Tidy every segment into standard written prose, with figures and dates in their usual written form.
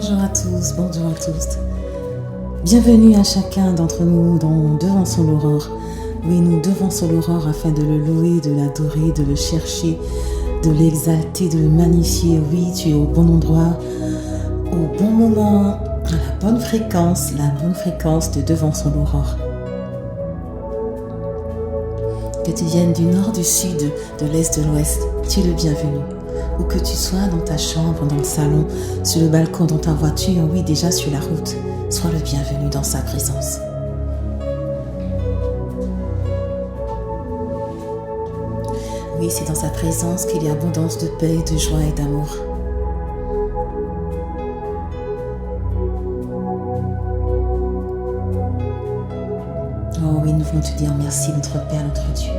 Bonjour à tous, bonjour à tous. Bienvenue à chacun d'entre nous dans Devançons l'aurore. Oui, nous devançons l'aurore afin de le louer, de l'adorer, de le chercher, de l'exalter, de le magnifier. Oui, tu es au bon endroit, au bon moment, à la bonne fréquence de Devançons l'aurore. Que tu viennes du nord, du sud, de l'est, de l'ouest, tu es le bienvenu. Où que tu sois, dans ta chambre, dans le salon, sur le balcon, dans ta voiture, oui, déjà sur la route, sois le bienvenu dans sa présence. Oui, c'est dans sa présence qu'il y a abondance de paix, de joie et d'amour. Oh oui, nous voulons te dire merci, notre Père, notre Dieu.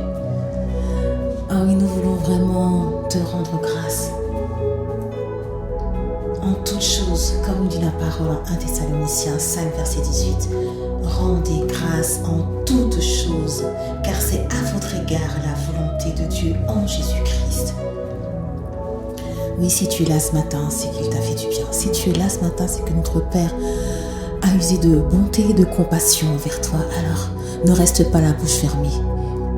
Oh oui, nous voulons vraiment te rendre grâce. En toutes choses, comme nous dit la parole en 1 Thessaloniciens 5, verset 18, rendez grâce en toutes choses, car c'est à votre égard la volonté de Dieu en Jésus-Christ. Oui, si tu es là ce matin, c'est qu'il t'a fait du bien. Si tu es là ce matin, c'est que notre Père a usé de bonté et de compassion envers toi. Alors, ne reste pas la bouche fermée.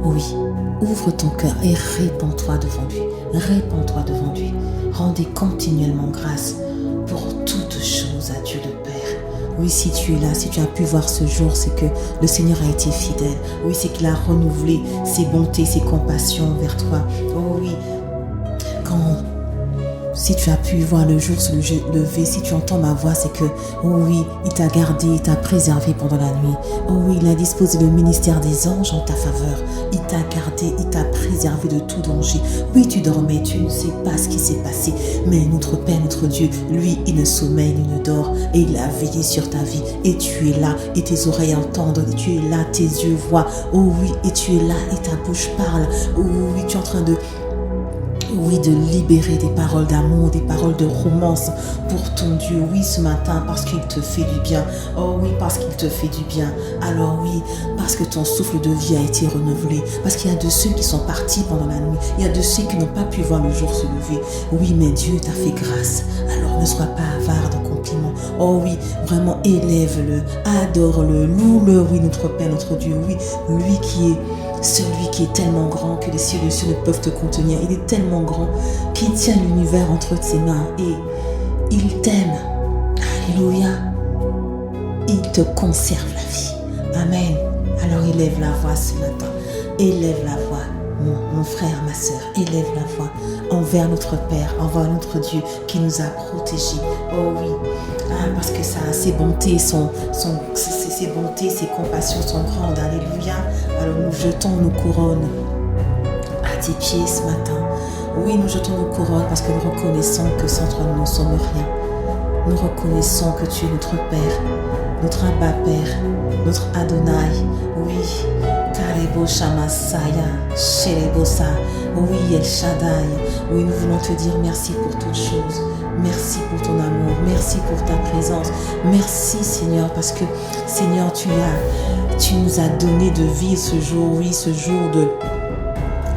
Oui, ouvre ton cœur et répands-toi devant lui. Répands-toi devant lui. Rendez continuellement grâce pour toutes choses à Dieu le Père. Oui, si tu es là, si tu as pu voir ce jour, c'est que le Seigneur a été fidèle. Oui, c'est qu'il a renouvelé ses bontés, ses compassions envers toi. Oh oui, si tu as pu voir le jour se lever, si tu entends ma voix, c'est que, oh oui, il t'a gardé, il t'a préservé pendant la nuit. Oh oui, il a disposé le ministère des anges en ta faveur. Il t'a gardé, il t'a préservé de tout danger. Oui, tu dormais, tu ne sais pas ce qui s'est passé. Mais notre Père, notre Dieu, lui, il ne sommeille, il ne dort. Et il a veillé sur ta vie. Et tu es là, et tes oreilles entendent. Et tu es là, tes yeux voient. Oh oui, et tu es là, et ta bouche parle. Oh oui, tu es en train de libérer des paroles d'amour, des paroles de romance pour ton Dieu. Oui, ce matin, parce qu'il te fait du bien. Oh oui, parce qu'il te fait du bien. Alors oui, parce que ton souffle de vie a été renouvelé. Parce qu'il y a de ceux qui sont partis pendant la nuit. Il y a de ceux qui n'ont pas pu voir le jour se lever. Oui, mais Dieu t'a fait grâce. Alors ne sois pas avare de compliments. Oh oui, vraiment élève-le, adore-le, loue-le. Oui, notre Père, notre Dieu. Oui, lui qui est celui qui est tellement grand que les cieux et les cieux ne peuvent te contenir. Il est tellement grand qu'il tient l'univers entre ses mains et il t'aime. Alléluia. Il te conserve la vie. Amen. Alors élève la voix ce matin. Élève la voix, mon frère, ma soeur. Élève la voix envers notre Père, envers notre Dieu qui nous a protégés. Oh oui. Parce que ses bontés, ses bontés, ses compassions sont grandes. Alléluia. Alors nous jetons nos couronnes à tes pieds ce matin. Oui, nous jetons nos couronnes parce que nous reconnaissons que sans toi nous ne sommes rien. Nous reconnaissons que tu es notre Père, notre Abba Père, notre Adonai. Oui, Karebo Shamasaya, Sherebosa. Oui, El Shaddai. Oui, nous voulons te dire merci pour toutes choses. Merci pour ton amour, merci pour ta présence. Merci Seigneur, parce que Seigneur, tu nous as donné de vivre ce jour, oui, ce jour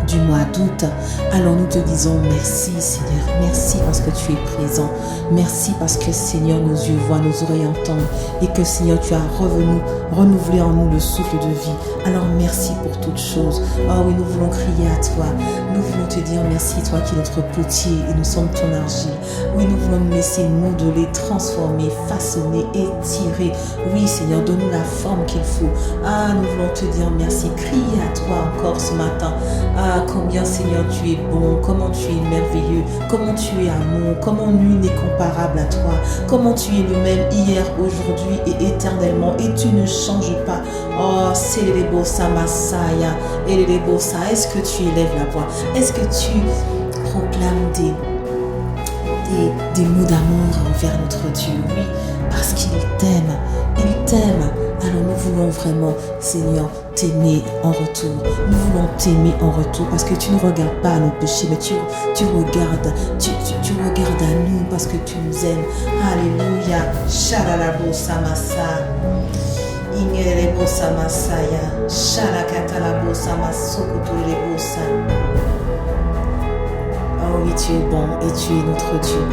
du mois d'août. Alors nous te disons merci Seigneur, merci parce que tu es présent, merci parce que Seigneur nos yeux voient, nos oreilles entendent et que Seigneur tu as renouvelé en nous le souffle de vie. Alors merci pour toutes choses. Oh oui, nous voulons crier à toi, nous voulons te dire merci, toi qui es notre potier et nous sommes ton argile. Oui, nous voulons nous laisser modeler, transformer, façonner, étirer. Oui Seigneur, donne-nous la forme qu'il faut. Nous voulons te dire merci, crier à toi encore ce matin. Combien Seigneur tu es bon, comment tu es merveilleux, comment tu es amour, comment nul n'est comparable à toi, comment tu es le même hier, aujourd'hui et éternellement et tu ne changes pas. Oh, Selebosa Masaya, Elebosa, est-ce que tu élèves la voix? Est-ce que tu proclames des mots d'amour envers notre Dieu? Oui, parce qu'il t'aime, il t'aime. Alors nous voulons vraiment, Seigneur, t'aimer en retour. Nous voulons t'aimer en retour parce que tu ne regardes pas à nos péchés, mais tu regardes à nous parce que tu nous aimes. Alléluia. Shalalabo Samasa. Ingerebo Samasaya. Shalakatalabo Samasokotolebo Sam. Oh oui, tu es bon et tu es notre Dieu.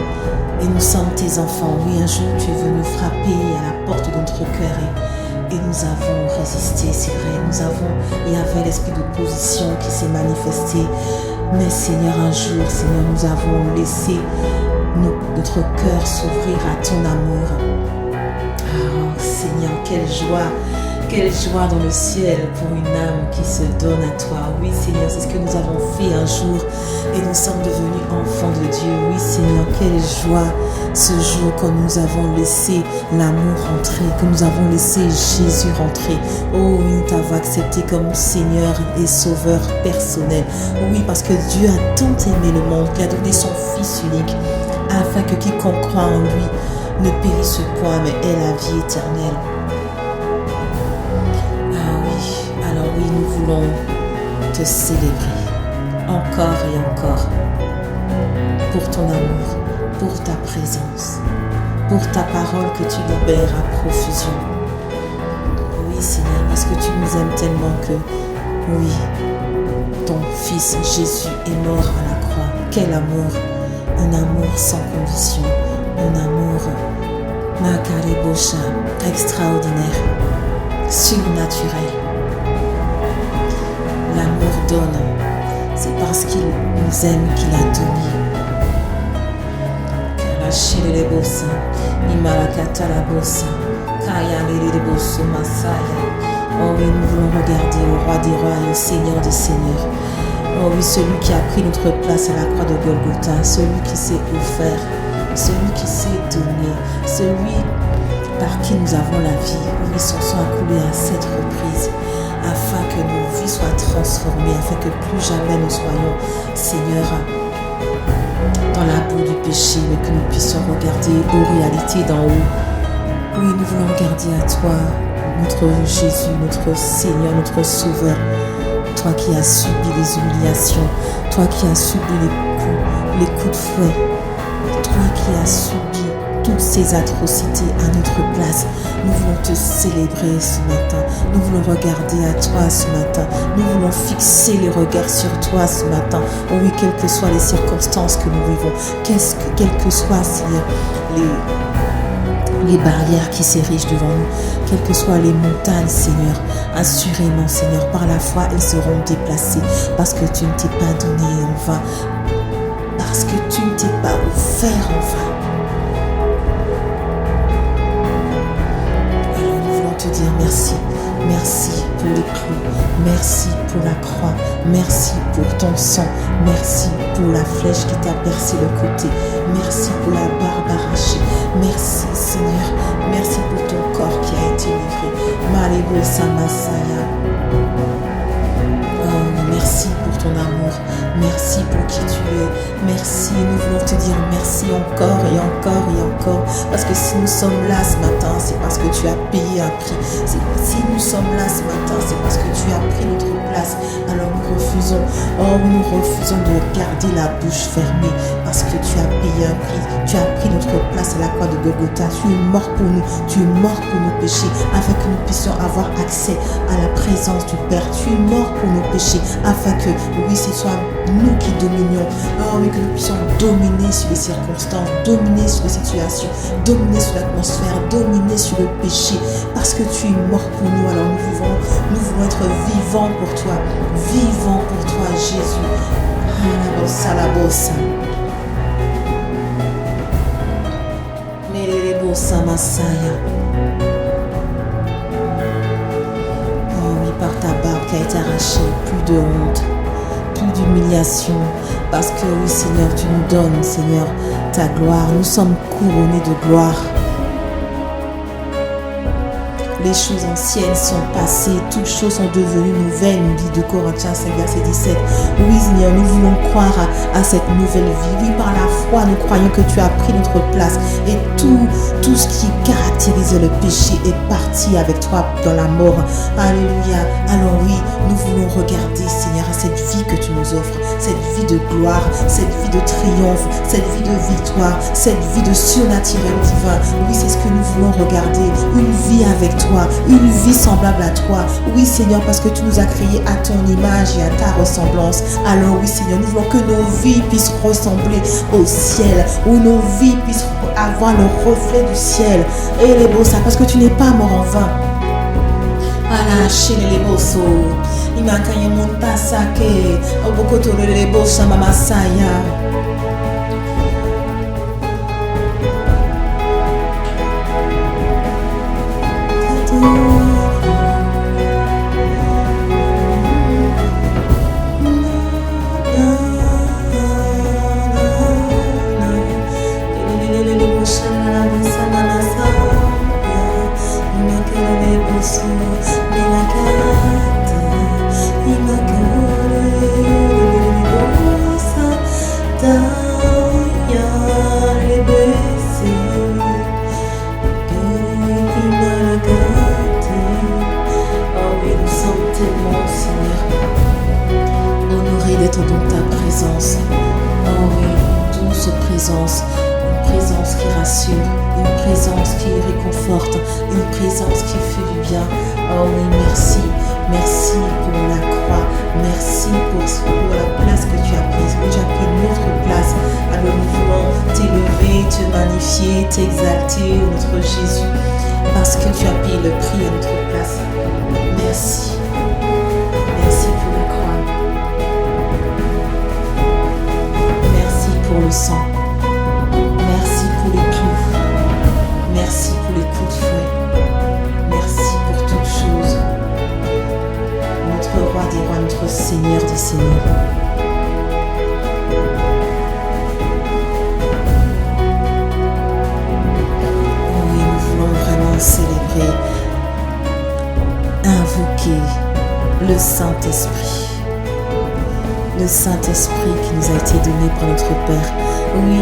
Et nous sommes tes enfants. Oui, un jour tu es venu frapper à la porte de notre cœur et nous avons résisté, c'est vrai. Il y avait l'esprit d'opposition qui s'est manifesté. Mais Seigneur, un jour, Seigneur, nous avons laissé notre cœur s'ouvrir à ton amour. Oh Seigneur, quelle joie dans le ciel pour une âme qui se donne à toi. Oui Seigneur, c'est ce que nous avons fait un jour et nous sommes devenus enfants de Dieu. Oui Seigneur, quelle joie ce jour quand nous avons laissé l'amour rentrer, que nous avons laissé Jésus rentrer. Oh oui, nous t'avons accepté comme Seigneur et Sauveur personnel. Oui, parce que Dieu a tant aimé le monde qu'il a donné son Fils unique afin que quiconque croit en lui ne périsse point mais ait la vie éternelle. Alors oui, nous voulons te célébrer encore et encore pour ton amour, pour ta présence, pour ta parole que tu libères à profusion. Oui Seigneur, parce que tu nous aimes tellement que, oui, ton Fils Jésus est mort à la croix. Quel amour, un amour sans condition, un amour makaribosha, extraordinaire, surnaturel. L'amour donne, c'est parce qu'il nous aime qu'il a donné. Kalashirebosa, Imarakata la bossa, Kaya Lireboso Masaya. Oh oui, nous voulons regarder au roi des rois et au Seigneur des seigneurs. Oh oui, celui qui a pris notre place à la croix de Golgotha, celui qui s'est offert, celui qui s'est donné, celui par qui nous avons la vie. Oui, son sang a coulé à 7 reprises, afin que nos vies soient transformées, afin que plus jamais nous soyons, Seigneur, dans la boue du péché, mais que nous puissions regarder aux réalités d'en haut. Oui, nous voulons regarder à toi, notre Jésus, notre Seigneur, notre Sauveur. Toi qui as subi les humiliations, toi qui as subi les coups de fouet, toi qui as subi toutes ces atrocités à notre place. Nous voulons te célébrer ce matin. Nous voulons regarder à toi ce matin. Nous voulons fixer les regards sur toi ce matin. Oh oui, quelles que soient les circonstances que nous vivons, quelles que soient, Seigneur, les barrières qui s'érigent devant nous, quelles que soient les montagnes, Seigneur, assurément, Seigneur, par la foi, elles seront déplacées parce que tu ne t'es pas donné en vain, parce que tu ne t'es pas offert en vain. Alors nous voulons te dire merci. Merci pour les clous, merci pour la croix, merci pour ton sang, merci pour la flèche qui t'a percé le côté, merci pour la barbe arrachée, merci Seigneur, merci pour ton corps qui a été livré. Malego Samasaya. Oh, merci pour ton amour, merci pour qui tu es, merci, nous voulons te dire merci encore et encore et encore, parce que si nous sommes là ce matin, c'est parce que tu as payé un prix. Si nous sommes là ce matin, c'est parce que tu as pris notre place. Alors nous refusons de garder la bouche fermée, parce que tu as payé un prix. Tu as pris notre place à la croix de Golgotha. Tu es mort pour nous, tu es mort pour nos péchés, afin que nous puissions avoir accès à la présence du Père. Tu es mort pour nos péchés, afin que, oui, ce soit nous qui dominions. Oh oui, que nous puissions dominer sur les circonstances, dominer sur les situations, dominer sur l'atmosphère, dominer sur le péché, parce que tu es mort pour nous. Alors nous voulons être vivants pour toi, vivants pour toi, Jésus. Salabosa. Merebosa Masaya. Oh oui, par ta barbe qui a été arrachée, plus de honte, plus d'humiliation, parce que oui Seigneur, tu nous donnes, Seigneur, ta gloire. Nous sommes couronnés de gloire. Les choses anciennes sont passées, toutes choses sont devenues nouvelles, nous dit 2 Corinthiens 5, verset 17. Oui Seigneur, nous voulons croire à cette nouvelle vie. Oui, par la foi, nous croyons que tu as pris notre place et tout ce qui caractérisait le péché est parti avec toi dans la mort. Alléluia. Alors oui, nous voulons regarder, Seigneur, à cette vie que tu nous offres, cette vie de gloire, cette vie de triomphe, cette vie de victoire, cette vie de surnaturel divin. Oui, c'est ce que nous voulons regarder, une vie avec toi. toi, une vie semblable à toi. Oui, Seigneur, parce que tu nous as créés à ton image et à ta ressemblance. Alors oui, Seigneur, nous voulons que nos vies puissent ressembler au ciel, où nos vies puissent avoir le reflet du ciel. Et les beaux ça, parce que tu n'es pas mort en vain. Ala chez les bosso, il m'a quand même mon tasake, au beaucoup de les bossa mama saya. D'être dans ta présence. Oh oui, douce présence, une présence qui rassure, une présence qui réconforte, une présence qui fait du bien. Oh oui, merci, merci pour la croix, merci pour la place que tu as prise, que tu as pris notre place. Alors nous voulons t'élever, te magnifier, t'exalter, notre Jésus, parce que tu as payé le prix à notre place. Merci, merci pour la croix. Pour le sang, merci pour les clous, merci pour les coups de fouet, merci pour toutes choses, notre roi des rois, notre Seigneur des seigneurs. Oui, nous voulons vraiment célébrer, invoquer le Saint-Esprit. Le Saint-Esprit qui nous a été donné par notre Père. Oui,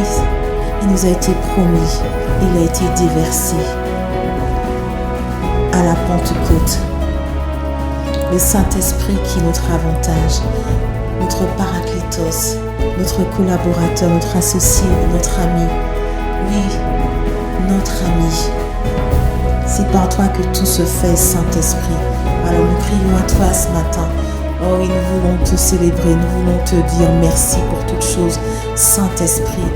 il nous a été promis, il a été déversé à la Pentecôte. Le Saint-Esprit qui est notre avantage, notre paraclétos, notre collaborateur, notre associé, notre ami. Oui, notre ami. C'est par toi que tout se fait, Saint-Esprit. Alors nous crions à toi ce matin. Oh oui, nous voulons te célébrer, nous voulons te dire merci pour toutes choses. Saint-Esprit,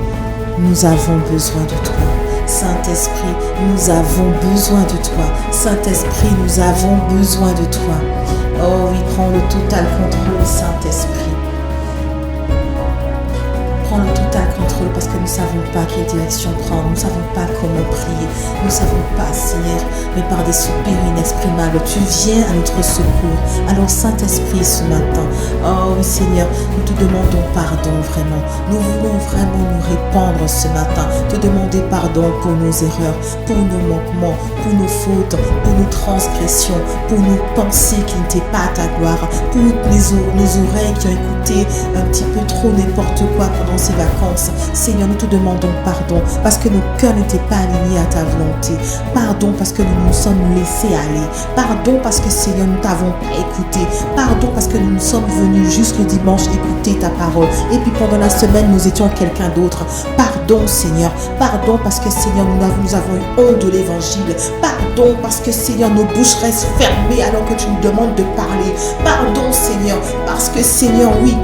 nous avons besoin de toi. Saint-Esprit, nous avons besoin de toi. Saint-Esprit, nous avons besoin de toi. Oh oui, prends le total contrôle, Saint-Esprit. Prends le total contrôle parce que nous ne savons pas quelle direction prendre, nous ne savons pas comment prier, nous ne savons pas, Seigneur, mais par des soupirs inexprimables, tu viens à notre secours. Alors Saint-Esprit, ce matin, oh oui Seigneur, nous te demandons pardon vraiment. Nous voulons vraiment nous répandre ce matin, te demander pardon pour nos erreurs, pour nos manquements, pour nos fautes, pour nos transgressions, pour nos pensées qui n'étaient pas à ta gloire, pour nos oreilles qui ont écouté un petit peu trop n'importe quoi pendant ces vacances. Seigneur, nous te demandons pardon parce que nos cœurs n'étaient pas alignés à ta volonté. Pardon parce que nous nous sommes laissés aller. Pardon parce que Seigneur, nous t'avons pas écouté. Pardon parce que nous sommes venus juste le dimanche écouter ta parole. Et puis pendant la semaine, nous étions quelqu'un d'autre. Pardon Seigneur. Pardon parce que Seigneur, nous avons eu honte de l'évangile. Pardon parce que Seigneur, nos bouches restent fermées alors que tu nous demandes de parler. Pardon Seigneur parce que Seigneur, oui,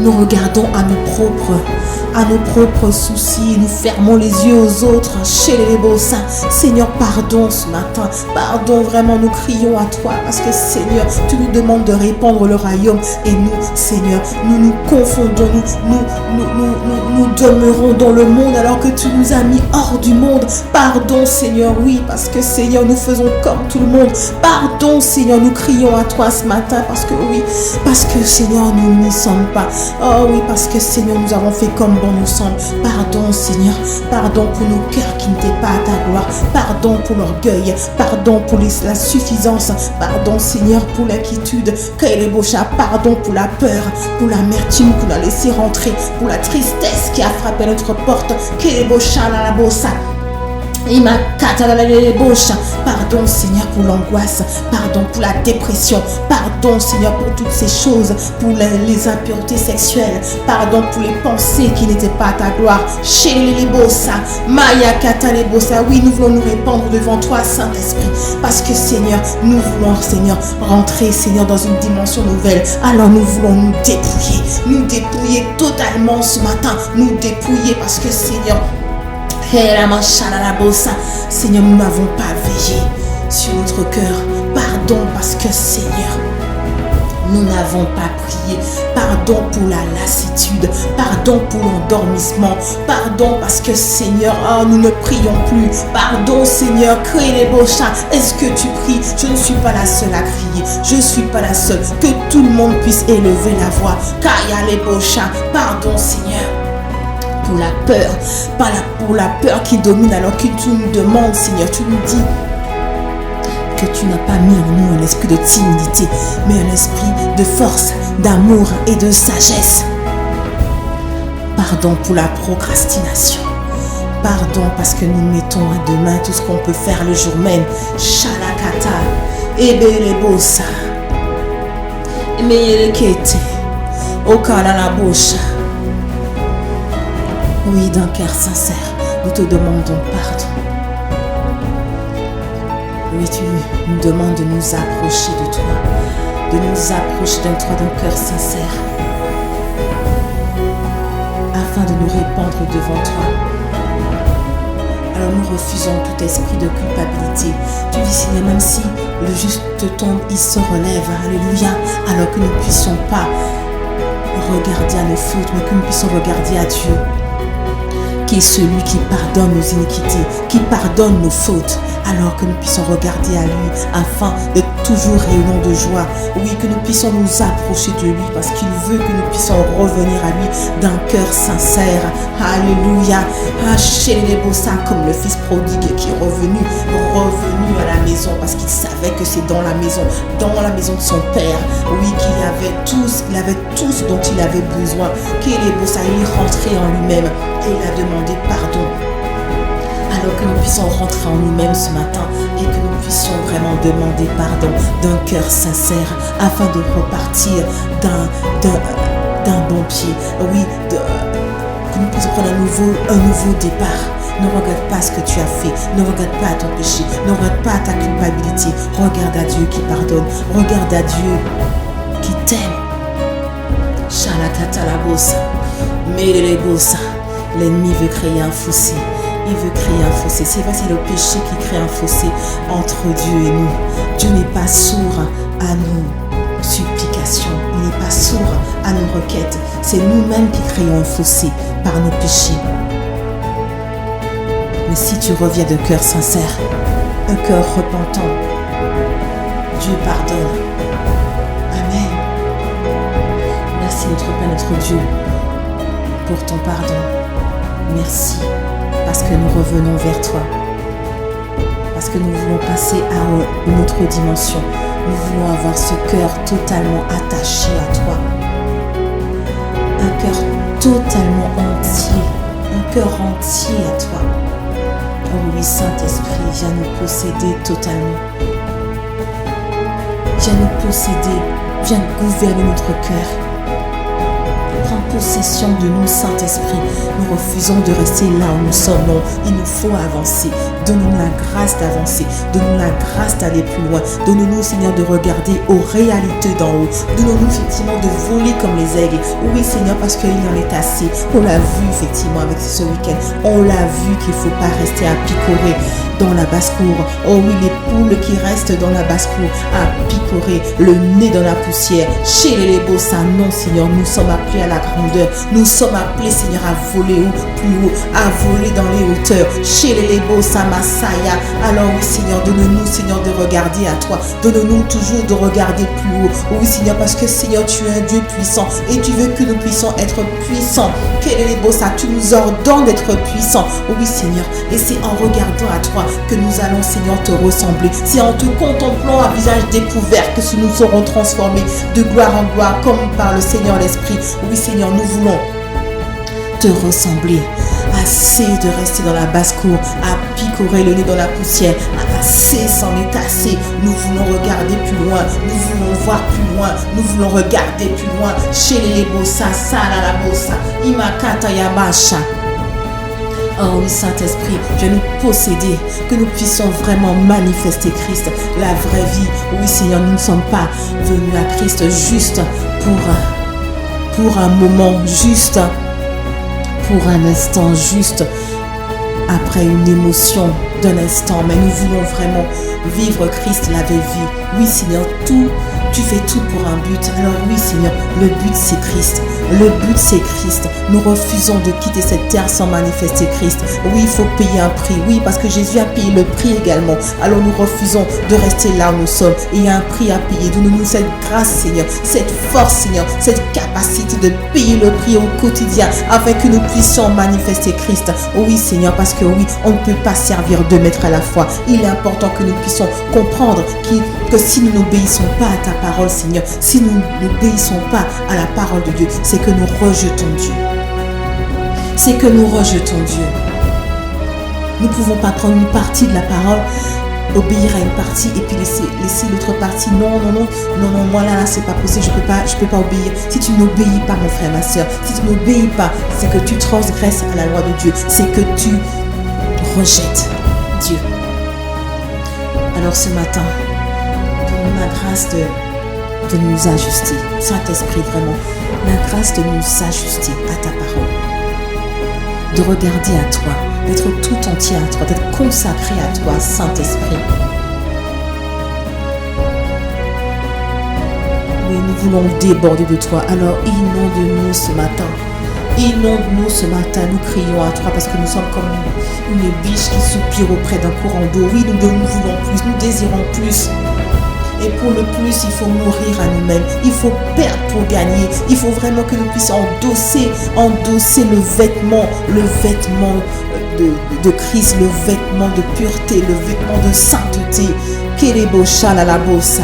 nous regardons à nos propres soucis, nous fermons les yeux aux autres, chez les beaux saints. Seigneur, pardon ce matin, pardon, vraiment nous crions à toi parce que Seigneur, tu nous demandes de répandre le royaume et nous, Seigneur, nous nous confondons, nous demeurons dans le monde alors que tu nous as mis hors du monde. Pardon Seigneur, oui, parce que Seigneur, nous faisons comme tout le monde. Pardon Seigneur, nous crions à toi ce matin parce que oui, parce que Seigneur, nous n'y sommes pas. Oh oui, parce que Seigneur, nous avons fait comme bon nous semble. Pardon Seigneur, pardon pour nos cœurs qui n'étaient pas à ta gloire. Pardon pour l'orgueil, pardon pour la suffisance. Pardon Seigneur pour l'inquiétude. Pardon pour la peur, pour l'amertume qu'on a laissé rentrer, pour la tristesse qui a frappé à notre porte. Pardon Pardon, Seigneur, pour l'angoisse. Pardon pour la dépression. Pardon, Seigneur, pour toutes ces choses, pour les impuretés sexuelles. Pardon pour les pensées qui n'étaient pas à ta gloire. Oui, nous voulons nous répandre devant toi, Saint-Esprit. Parce que, Seigneur, nous voulons, Seigneur, rentrer, Seigneur, dans une dimension nouvelle. Alors nous voulons nous dépouiller totalement ce matin. Nous dépouiller parce que, Seigneur, Seigneur, nous n'avons pas veillé sur notre cœur. Pardon parce que, Seigneur, nous n'avons pas prié. Pardon pour la lassitude. Pardon pour l'endormissement. Pardon parce que, Seigneur, nous ne prions plus. Pardon, Seigneur, crée les beaux chats. Est-ce que tu pries? Je ne suis pas la seule à crier. Je ne suis pas la seule. Que tout le monde puisse élever la voix. Kaya les beaux chats. Pardon, Seigneur, pour la peur. Pour la peur qui domine alors que tu nous demandes, Seigneur, tu nous dis que tu n'as pas mis en nous un esprit de timidité, mais un esprit de force, d'amour et de sagesse. Pardon pour la procrastination. Pardon parce que nous mettons à demain tout ce qu'on peut faire le jour même. Shalakata, ebelebosa, emeyelekete, okalalabosa. Oui, d'un cœur sincère, nous te demandons pardon. Oui, tu nous demandes de nous approcher de toi, de nous approcher d'un cœur sincère, afin de nous répandre devant toi. Alors nous refusons tout esprit de culpabilité. Tu dis, Seigneur, même si le juste tombe, il se relève, alléluia, alors que nous ne puissions pas regarder à nos fautes, mais que nous puissions regarder à Dieu, qui est celui qui pardonne nos iniquités, qui pardonne nos fautes, alors que nous puissions regarder à lui, afin de toujours rayonnant de joie. Oui, que nous puissions nous approcher de lui, parce qu'il veut que nous puissions revenir à lui d'un cœur sincère. Alléluia. Comme le fils prodigue qui est revenu à la maison, parce qu'il savait que c'est dans la maison de son père, oui, qu'il avait tout ce dont il avait besoin. Il est rentré en lui-même et il a demandé pardon. Alors que nous puissions rentrer en nous-mêmes ce matin et que nous puissions vraiment demander pardon d'un cœur sincère afin de repartir d'un bon pied. Oui, que nous puissions prendre un nouveau départ. Ne regarde pas ce que tu as fait, ne regarde pas ton péché, ne regarde pas ta culpabilité. Regarde à Dieu qui pardonne, regarde à Dieu qui t'aime. Shalakatalabosa, melelebosa. L'ennemi veut créer un fossé. Il veut créer un fossé. C'est vrai, c'est le péché qui crée un fossé entre Dieu et nous. Dieu n'est pas sourd à nos supplications. Il n'est pas sourd à nos requêtes. C'est nous-mêmes qui créons un fossé par nos péchés. Mais si tu reviens de cœur sincère, un cœur repentant, Dieu pardonne. Amen. Merci notre Père, notre Dieu, pour ton pardon. Merci. Parce que nous revenons vers toi. Parce que nous voulons passer à une autre dimension. Nous voulons avoir ce cœur totalement attaché à toi. Un cœur totalement entier. Un cœur entier à toi. Oh oui, Saint-Esprit, viens nous posséder totalement. Viens nous posséder. Viens gouverner notre cœur. Prends possession de nous, Saint-Esprit. Nous refusons de rester là où nous sommes. Non, il nous faut avancer. Donne-nous la grâce d'avancer. Donne-nous la grâce d'aller plus loin. Donne-nous, Seigneur, de regarder aux réalités d'en haut. Donne-nous, effectivement, de voler comme les aigles. Oui, Seigneur, parce qu'il en est assez. On l'a vu, effectivement, avec ce week-end. On l'a vu qu'il ne faut pas rester à picorer dans la basse-cour. Oh oui, les poules qui restent dans la basse-cour à picorer, le nez dans la poussière. Chez les beaux, ça, non, Seigneur, nous sommes appelés à la grandeur. Nous sommes appelés, Seigneur, à voler plus haut, à voler dans les hauteurs. Chez les beaux, ça, Masaya. Alors oui, Seigneur, donne-nous, Seigneur, de regarder à toi. Donne-nous toujours de regarder plus haut. Oui, Seigneur, parce que, Seigneur, tu es un Dieu puissant et tu veux que nous puissions être puissants. Quel est les beaux, ça, tu nous ordonnes d'être puissants. Oui, Seigneur, et c'est en regardant à toi que nous allons, Seigneur, te ressembler. C'est en te contemplant à visage découvert que nous serons transformés de gloire en gloire comme par le Seigneur l'Esprit. Oui, Seigneur, nous voulons te ressembler. Assez de rester dans la basse-cour, à picorer le nez dans la poussière. Assez, c'en est assez. Nous voulons regarder plus loin. Nous voulons voir plus loin. Nous voulons regarder plus loin. Chez les bossa, sala la bossa, imakata yabasha. Oh oui, Saint-Esprit, viens nous posséder, que nous puissions vraiment manifester Christ, la vraie vie. Oui, Seigneur, nous ne sommes pas venus à Christ juste pour un moment, juste pour un instant, juste après une émotion d'un instant, mais nous voulons vraiment vivre Christ, la vraie vie. Oui, Seigneur, tu fais tout pour un but. Alors oui, Seigneur, le but c'est Christ. Le but c'est Christ. Nous refusons de quitter cette terre sans manifester Christ. Oui, il faut payer un prix. Oui, parce que Jésus a payé le prix également. Alors nous refusons de rester là où nous sommes. Et il y a un prix à payer. Donne-nous cette grâce, Seigneur, cette force, Seigneur, cette capacité de payer le prix au quotidien afin que nous puissions manifester Christ. Oui, Seigneur, parce que oui, on ne peut pas servir deux maîtres à la fois. Il est important que nous puissions comprendre que si nous n'obéissons pas à ta parole, Seigneur, si nous n'obéissons pas à la parole de Dieu, c'est que nous rejetons Dieu. C'est que nous rejetons Dieu. Nous ne pouvons pas prendre une partie de la parole, obéir à une partie et puis laisser l'autre partie. Non, moi là, c'est pas possible, je peux pas obéir. Si tu n'obéis pas, mon frère, ma soeur, si tu n'obéis pas, c'est que tu transgresses à la loi de Dieu, c'est que tu rejettes Dieu. Alors ce matin, donne-nous la grâce de nous ajuster. Saint-Esprit, vraiment, la grâce de nous ajuster à ta parole. De regarder à toi, d'être tout entier à toi, d'être consacré à toi, Saint-Esprit. Oui, nous voulons déborder de toi. Alors, inonde-nous ce matin. Inonde-nous ce matin. Nous crions à toi parce que nous sommes comme une biche qui soupire auprès d'un courant d'eau. Oui, nous voulons plus, nous désirons plus. Et pour le plus, il faut mourir à nous-mêmes. Il faut perdre pour gagner. Il faut vraiment que nous puissions endosser le vêtement de Christ, le vêtement de pureté, le vêtement de sainteté. Kelebosha la la bossa.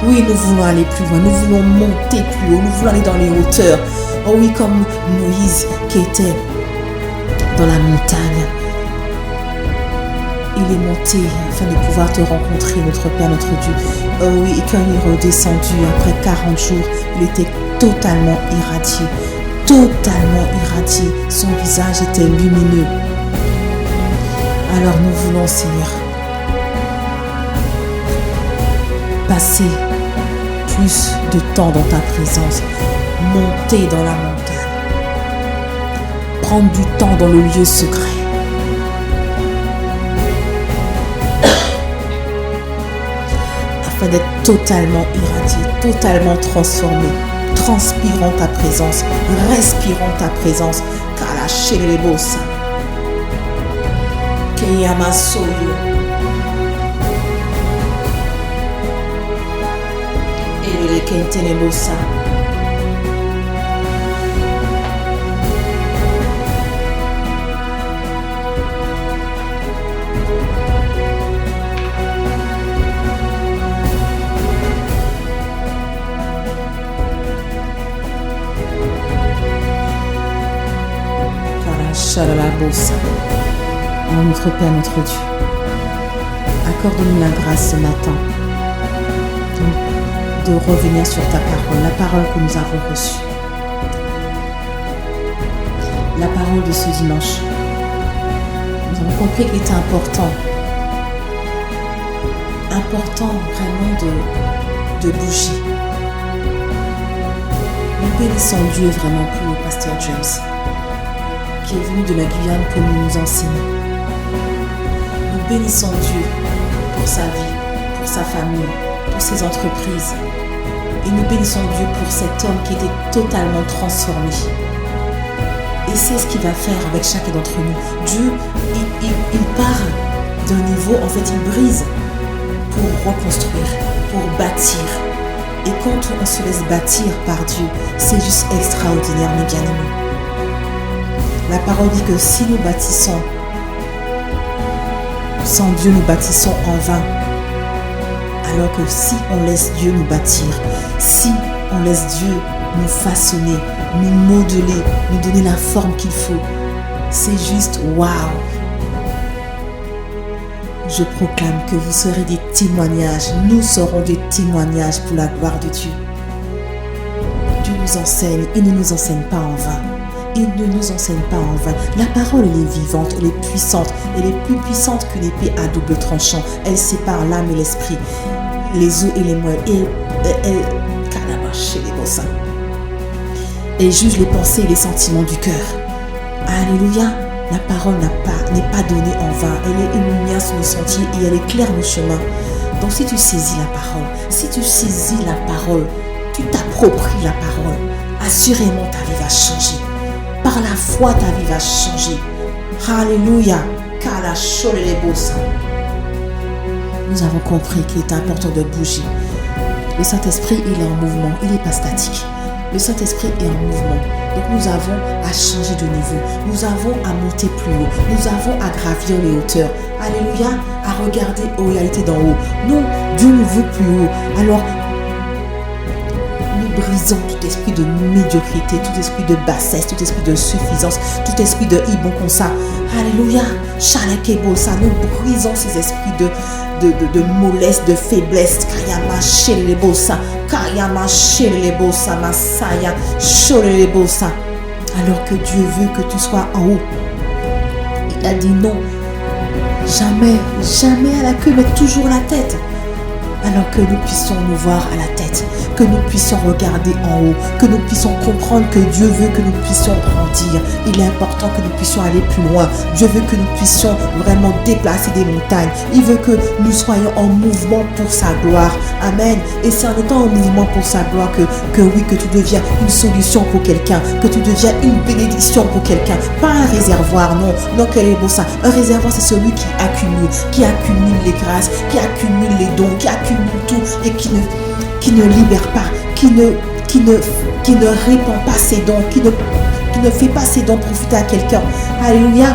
Oui, nous voulons aller plus loin. Nous voulons monter plus haut. Nous voulons aller dans les hauteurs. Oh oui, comme Moïse qui était dans la montagne. Il est monté afin de pouvoir te rencontrer, notre Père, notre Dieu. Oh oui, et quand il est redescendu, après 40 jours, il était totalement irradié. Totalement irradié. Son visage était lumineux. Alors nous voulons, Seigneur, passer plus de temps dans ta présence. Monter dans la montagne. Prendre du temps dans le lieu secret. D'être totalement irradié, totalement transformé, transpirant ta présence, respirant ta présence. Kala shelebosa, keyama soyo, elele kentelebosa. Oh, notre Père, notre Dieu, accorde-nous la grâce ce matin de revenir sur ta parole, la parole que nous avons reçue, la parole de ce dimanche. Nous avons compris qu'il était important vraiment de bouger. Nous bénissons Dieu vraiment pour le pasteur James, qui est venu de la Guyane pour nous enseigner. Nous bénissons Dieu pour sa vie, pour sa famille, pour ses entreprises. Et nous bénissons Dieu pour cet homme qui était totalement transformé. Et c'est ce qu'il va faire avec chacun d'entre nous. Dieu, il part d'un niveau, en fait, il brise pour reconstruire, pour bâtir. Et quand on se laisse bâtir par Dieu, c'est juste extraordinaire, mes bien-aimés. La parole dit que si nous bâtissons sans Dieu, nous bâtissons en vain. Alors que si on laisse Dieu nous bâtir, si on laisse Dieu nous façonner, nous modeler, nous donner la forme qu'il faut, c'est juste waouh. Je proclame que vous serez des témoignages. Nous serons des témoignages pour la gloire de Dieu. Dieu nous enseigne. Il ne nous enseigne pas en vain. Il ne nous enseigne pas en vain. La parole, elle est vivante, elle est puissante. Elle est plus puissante qu'une épée à double tranchant. Elle sépare l'âme et l'esprit, les os et les moelles. Et elle juge les pensées et les sentiments du cœur. Alléluia. La parole n'est pas donnée en vain. Elle est une lumière sur nos sentiers et elle éclaire nos chemins. Donc si tu saisis la parole, tu t'appropries la parole, assurément ta vie va changer. Par la foi, ta vie va changer. Alléluia. Nous avons compris qu'il est important de bouger. Le Saint-Esprit, il est en mouvement, il n'est pas statique. Le Saint-Esprit est en mouvement. Donc nous avons à changer de niveau. Nous avons à monter plus haut. Nous avons à gravir les hauteurs. Alléluia. À regarder aux réalités d'en haut. Non, Dieu nous veut plus haut. Alors, nous brisons tout esprit de médiocrité, tout esprit de bassesse, tout esprit de suffisance, tout esprit de ibon comme ça. Alléluia. Chalekebosa. Nous brisons ces esprits de mollesse, de faiblesse. Kayama shelebosa. Kayama shelebosa. Masaya shelebosa. Alors que Dieu veut que tu sois en haut. Il a dit non. Jamais, jamais à la queue, mais toujours la tête. Alors que nous puissions nous voir à la tête, que nous puissions regarder en haut, que nous puissions comprendre que Dieu veut que nous puissions grandir. Il est important que nous puissions aller plus loin. Dieu veut que nous puissions vraiment déplacer des montagnes. Il veut que nous soyons en mouvement pour sa gloire. Amen. Et c'est en étant en mouvement pour sa gloire que tu deviens une solution pour quelqu'un, que tu deviens une bénédiction pour quelqu'un. Pas un réservoir, non. Non, quel est beau ça. Un réservoir, c'est celui qui accumule les grâces, qui accumule les dons, qui accumule tout et qui ne libère pas, qui ne répand pas ses dons, qui ne fait pas ses dons profiter à quelqu'un. Alléluia.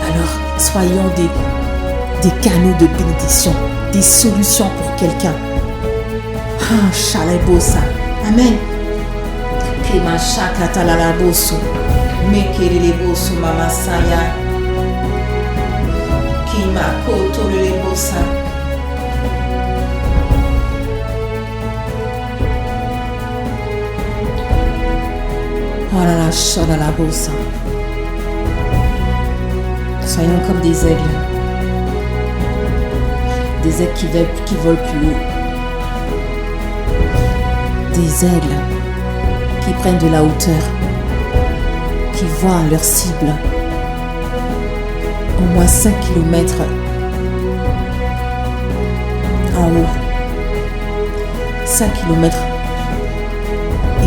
Alors, soyons des canaux de bénédiction, des solutions pour quelqu'un. Ah, Shalebosa. Amen. Kema shakata la boso. Mekele boso mama saya. Kima koto le bosa. Oh là là, la bosa. Soyons comme des aigles. Des aigles qui volent plus haut. Des aigles qui prennent de la hauteur. Qui voient leur cible. Au moins 5 km en haut. 5 km.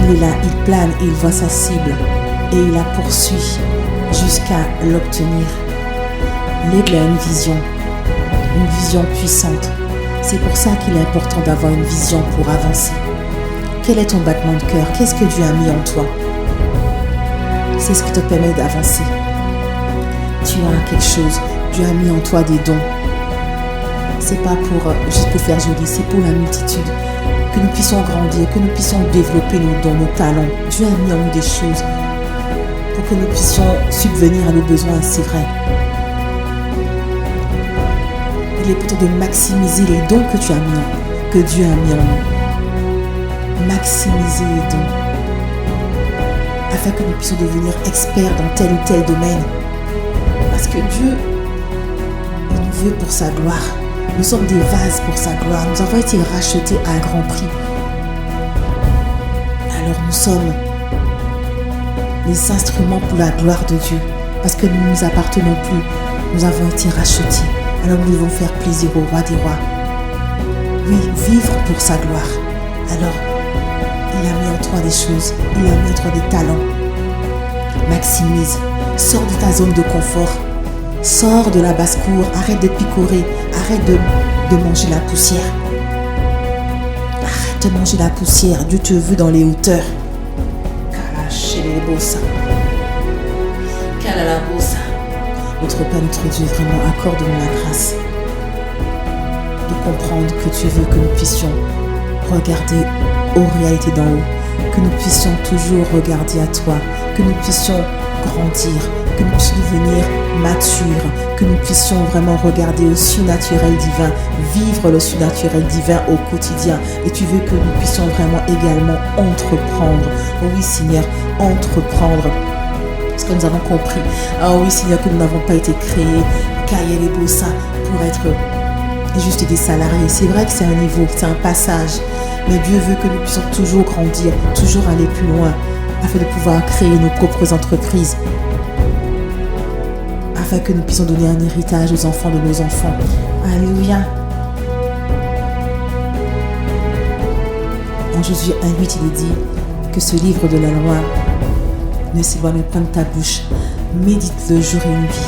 Il est là, il plane et il voit sa cible et il la poursuit jusqu'à l'obtenir. L'aigle a une vision puissante. C'est pour ça qu'il est important d'avoir une vision pour avancer. Quel est ton battement de cœur? Qu'est-ce que Dieu a mis en toi? C'est ce qui te permet d'avancer. Tu as quelque chose. Dieu a mis en toi des dons. C'est pas juste pour faire joli, c'est pour la multitude. Que nous puissions grandir, que nous puissions développer nos dons, nos talents. Dieu a mis en nous des choses pour que nous puissions subvenir à nos besoins, c'est vrai. Il est plutôt de maximiser les dons que Dieu a mis en nous. Maximiser les dons. Afin que nous puissions devenir experts dans tel ou tel domaine. Parce que Dieu, il nous veut pour sa gloire. Nous sommes des vases pour sa gloire. Nous avons été rachetés à un grand prix. Alors nous sommes les instruments pour la gloire de Dieu. Parce que nous ne nous appartenons plus. Nous avons été rachetés. Alors nous devons faire plaisir au roi des rois. Oui, vivre pour sa gloire. Alors, il a mis en toi des choses. Il a mis en toi des talents. Maximise. Sors de ta zone de confort. Sors de la basse-cour. Arrête de picorer. Arrête de manger la poussière. Arrête de manger la poussière. Dieu te veut dans les hauteurs. Notre Père, notre Dieu, vraiment accorde-nous la grâce de comprendre que tu veux que nous puissions regarder aux réalités d'en haut, que nous puissions toujours regarder à toi, que nous puissions grandir, que nous puissions devenir matures, que nous puissions vraiment regarder au surnaturel divin, vivre le surnaturel divin au quotidien. Et tu veux que nous puissions vraiment également entreprendre. Oh oui, Seigneur, entreprendre. Parce que nous avons compris, oh oui, Seigneur, que nous n'avons pas été créés, Kayelebosa, pour être juste des salariés. C'est vrai que c'est un niveau, c'est un passage. Mais Dieu veut que nous puissions toujours grandir, toujours aller plus loin, afin de pouvoir créer nos propres entreprises, afin que nous puissions donner un héritage aux enfants de nos enfants. Alléluia. En Josué 1:8, il est dit que ce livre de la loi ne s'éloigne pas de ta bouche. Médite-le jour et nuit,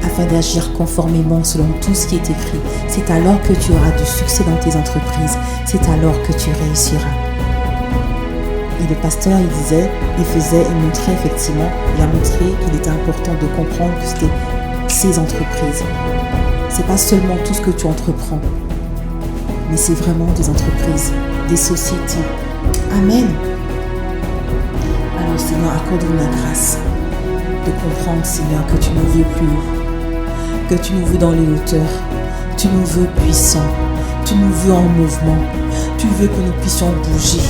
afin d'agir conformément selon tout ce qui est écrit. C'est alors que tu auras du succès dans tes entreprises. C'est alors que tu réussiras. Et le pasteur, il montrait effectivement, il a montré qu'il était important de comprendre que c'était ces entreprises. C'est pas seulement tout ce que tu entreprends, mais c'est vraiment des entreprises, des sociétés. Amen. Alors Seigneur, accorde-nous la grâce de comprendre, Seigneur, que tu nous veux plus haut, que tu nous veux dans les hauteurs, tu nous veux puissants, tu nous veux en mouvement, tu veux que nous puissions bouger.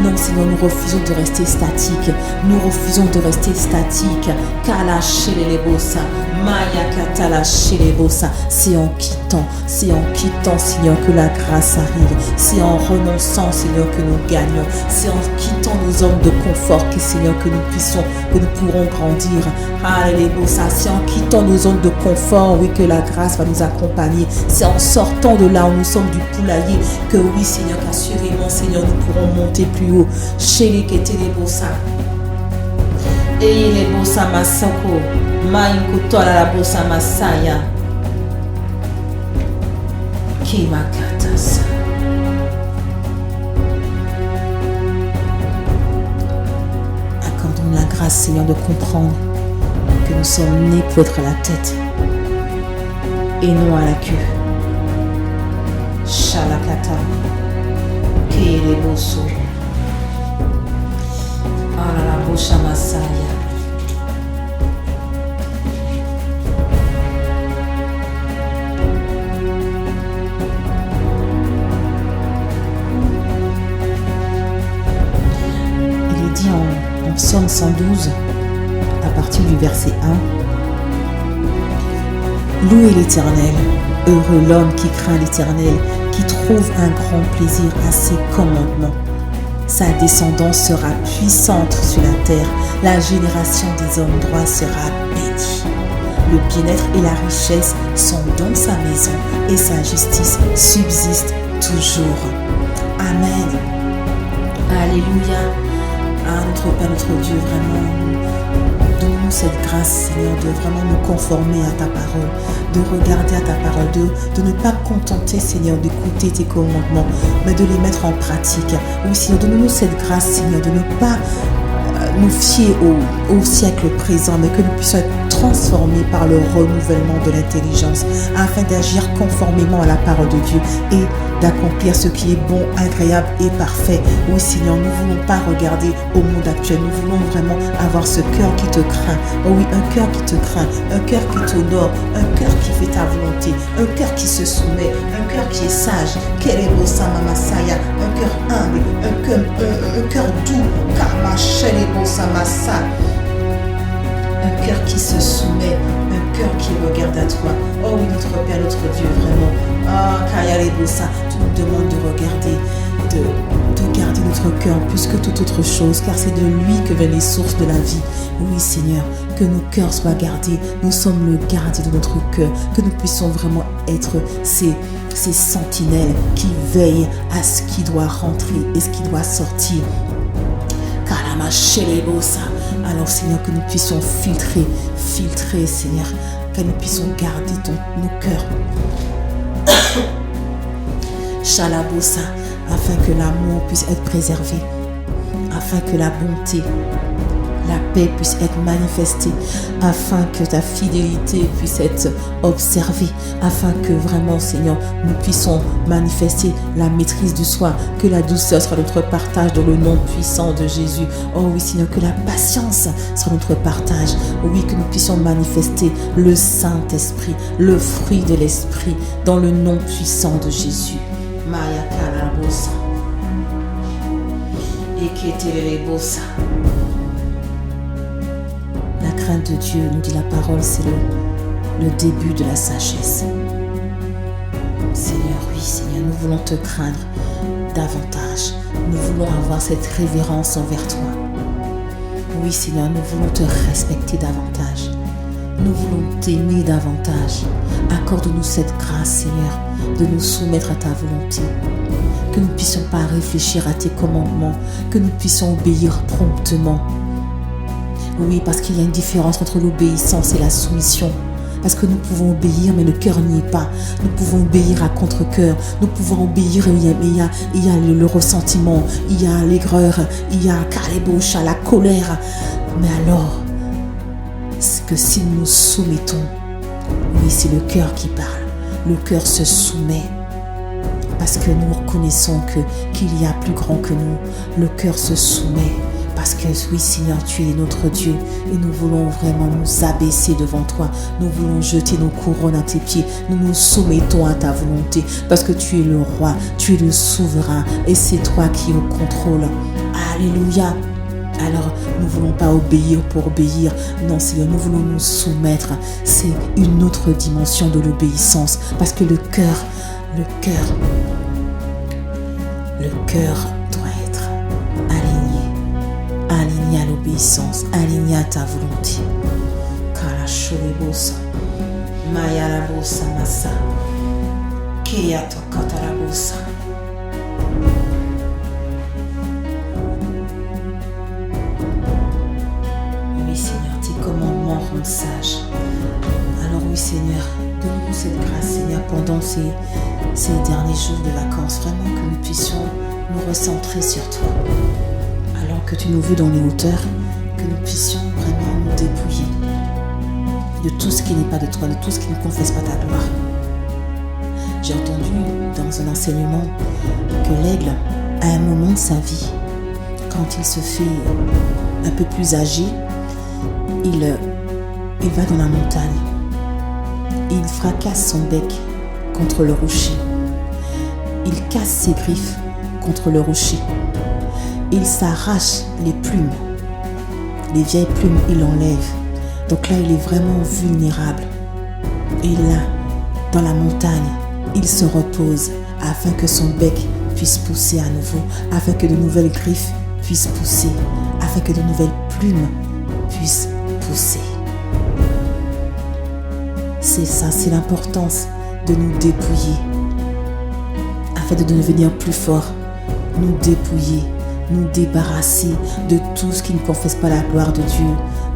Non, Seigneur, nous refusons de rester statiques. Nous refusons de rester statiques. Kala shelebosa, maya katala shelebosa. C'est en quittant, Seigneur, que la grâce arrive. C'est en renonçant, Seigneur, que nous gagnons. C'est en quittant nos zones de confort que, Seigneur, que nous pourrons grandir. Alléluia. C'est en quittant nos zones de confort, oui, que la grâce va nous accompagner. C'est en sortant de là où nous sommes du poulailler que, oui, Seigneur, qu'assurément, Seigneur, nous pourrons monter plus haut. Chéri qui était les bossa. Et les bossa masako. Maïkotola la bossa masaya. Kimakatas. Accorde-nous la grâce, Seigneur, de comprendre que nous sommes nés pour être à la tête et non à la queue. Shalakata. Keleboso. Masaya. Il est dit en Psaume 112, à partir du verset 1, louez l'Éternel, heureux l'homme qui craint l'Éternel, qui trouve un grand plaisir à ses commandements. Sa descendance sera puissante sur la terre. La génération des hommes droits sera bénie. Le bien-être et la richesse sont dans sa maison et sa justice subsiste toujours. Amen. Alléluia. Ah, notre Père, notre Dieu, vraiment, donne-nous cette grâce, Seigneur, de vraiment nous conformer à ta parole, de regarder à ta parole, de ne pas contenter, Seigneur, d'écouter tes commandements, mais de les mettre en pratique. Oui, Seigneur, donne-nous cette grâce, Seigneur, de ne pas nous fier au siècle présent, mais que nous puissions être transformés par le renouvellement de l'intelligence, afin d'agir conformément à la parole de Dieu et d'accomplir ce qui est bon, agréable et parfait. Oui, Seigneur, nous ne voulons pas regarder au monde actuel, nous voulons vraiment avoir ce cœur qui te craint. Oh oui, un cœur qui te craint, un cœur qui t'honore, un cœur qui fait ta volonté, un cœur qui se soumet, un cœur qui est sage, Kelebosa Mamasaya, un cœur humble, un cœur doux, Kamachelebosa Massa. Un cœur qui se soumet, un cœur qui regarde à toi. Oh oui, notre Père, notre Dieu, vraiment. Ah, Kayalebosa, tu nous demandes de regarder, de garder notre cœur plus que toute autre chose, car c'est de lui que viennent les sources de la vie. Oui, Seigneur, que nos cœurs soient gardés. Nous sommes le gardien de notre cœur, que nous puissions vraiment être ces sentinelles qui veillent à ce qui doit rentrer et ce qui doit sortir. Alors, Seigneur, que nous puissions filtrer, Seigneur, que nous puissions garder nos cœurs. Chalabosa, afin que l'amour puisse être préservé, afin que la bonté, la paix puisse être manifestée, afin que ta fidélité puisse être observée, afin que vraiment, Seigneur, nous puissions manifester la maîtrise du soi, que la douceur sera notre partage dans le nom puissant de Jésus. Oh oui, Seigneur, que la patience sera notre partage. Oui, que nous puissions manifester le Saint-Esprit, le fruit de l'Esprit, dans le nom puissant de Jésus. Maya Karabosa. Eketelebosa. La crainte de Dieu, nous dit la parole, c'est le début de la sagesse. Seigneur, oui, Seigneur, nous voulons te craindre davantage. Nous voulons avoir cette révérence envers toi. Oui, Seigneur, nous voulons te respecter davantage. Nous voulons t'aimer davantage. Accorde-nous cette grâce, Seigneur, de nous soumettre à ta volonté. Que nous ne puissions pas réfléchir à tes commandements, que nous puissions obéir promptement. Oui, parce qu'il y a une différence entre l'obéissance et la soumission. Parce que nous pouvons obéir, mais le cœur n'y est pas. Nous pouvons obéir à contre-cœur. Nous pouvons obéir, mais il y a le ressentiment, il y a l'aigreur, il y a Kalebosha, la colère. Mais alors, c'est que si nous nous soumettons, oui, c'est le cœur qui parle. Le cœur se soumet. Parce que nous reconnaissons qu'il y a plus grand que nous. Le cœur se soumet. Parce que oui, Seigneur, tu es notre Dieu et nous voulons vraiment nous abaisser devant toi. Nous voulons jeter nos couronnes à tes pieds. Nous nous soumettons à ta volonté parce que tu es le roi, tu es le souverain et c'est toi qui es au contrôle. Alléluia. Alors, nous ne voulons pas obéir pour obéir. Non, Seigneur, nous voulons nous soumettre. C'est une autre dimension de l'obéissance parce que le cœur doit être aligné à l'obéissance, aligné à ta volonté. Karashorebosa, Mayarabosa Masa, Keyato Katarabosa. Oui, Seigneur, tes commandements rendent sages. Alors oui, Seigneur, donne-nous cette grâce, Seigneur, pendant ces derniers jours de vacances, vraiment que nous puissions nous recentrer sur toi. Alors que tu nous veux dans les hauteurs, que nous puissions vraiment nous dépouiller de tout ce qui n'est pas de toi, de tout ce qui ne confesse pas ta gloire. J'ai entendu dans un enseignement que l'aigle, à un moment de sa vie, quand il se fait un peu plus âgé, il va dans la montagne et il fracasse son bec contre le rocher. Il casse ses griffes contre le rocher. Il s'arrache les plumes. Les vieilles plumes, il enlève. Donc là, il est vraiment vulnérable. Et là, dans la montagne, il se repose afin que son bec puisse pousser à nouveau, afin que de nouvelles griffes puissent pousser, afin que de nouvelles plumes puissent pousser. C'est ça, c'est l'importance de nous dépouiller, afin de devenir plus forts, nous dépouiller, nous débarrasser de tout ce qui ne confesse pas la gloire de Dieu.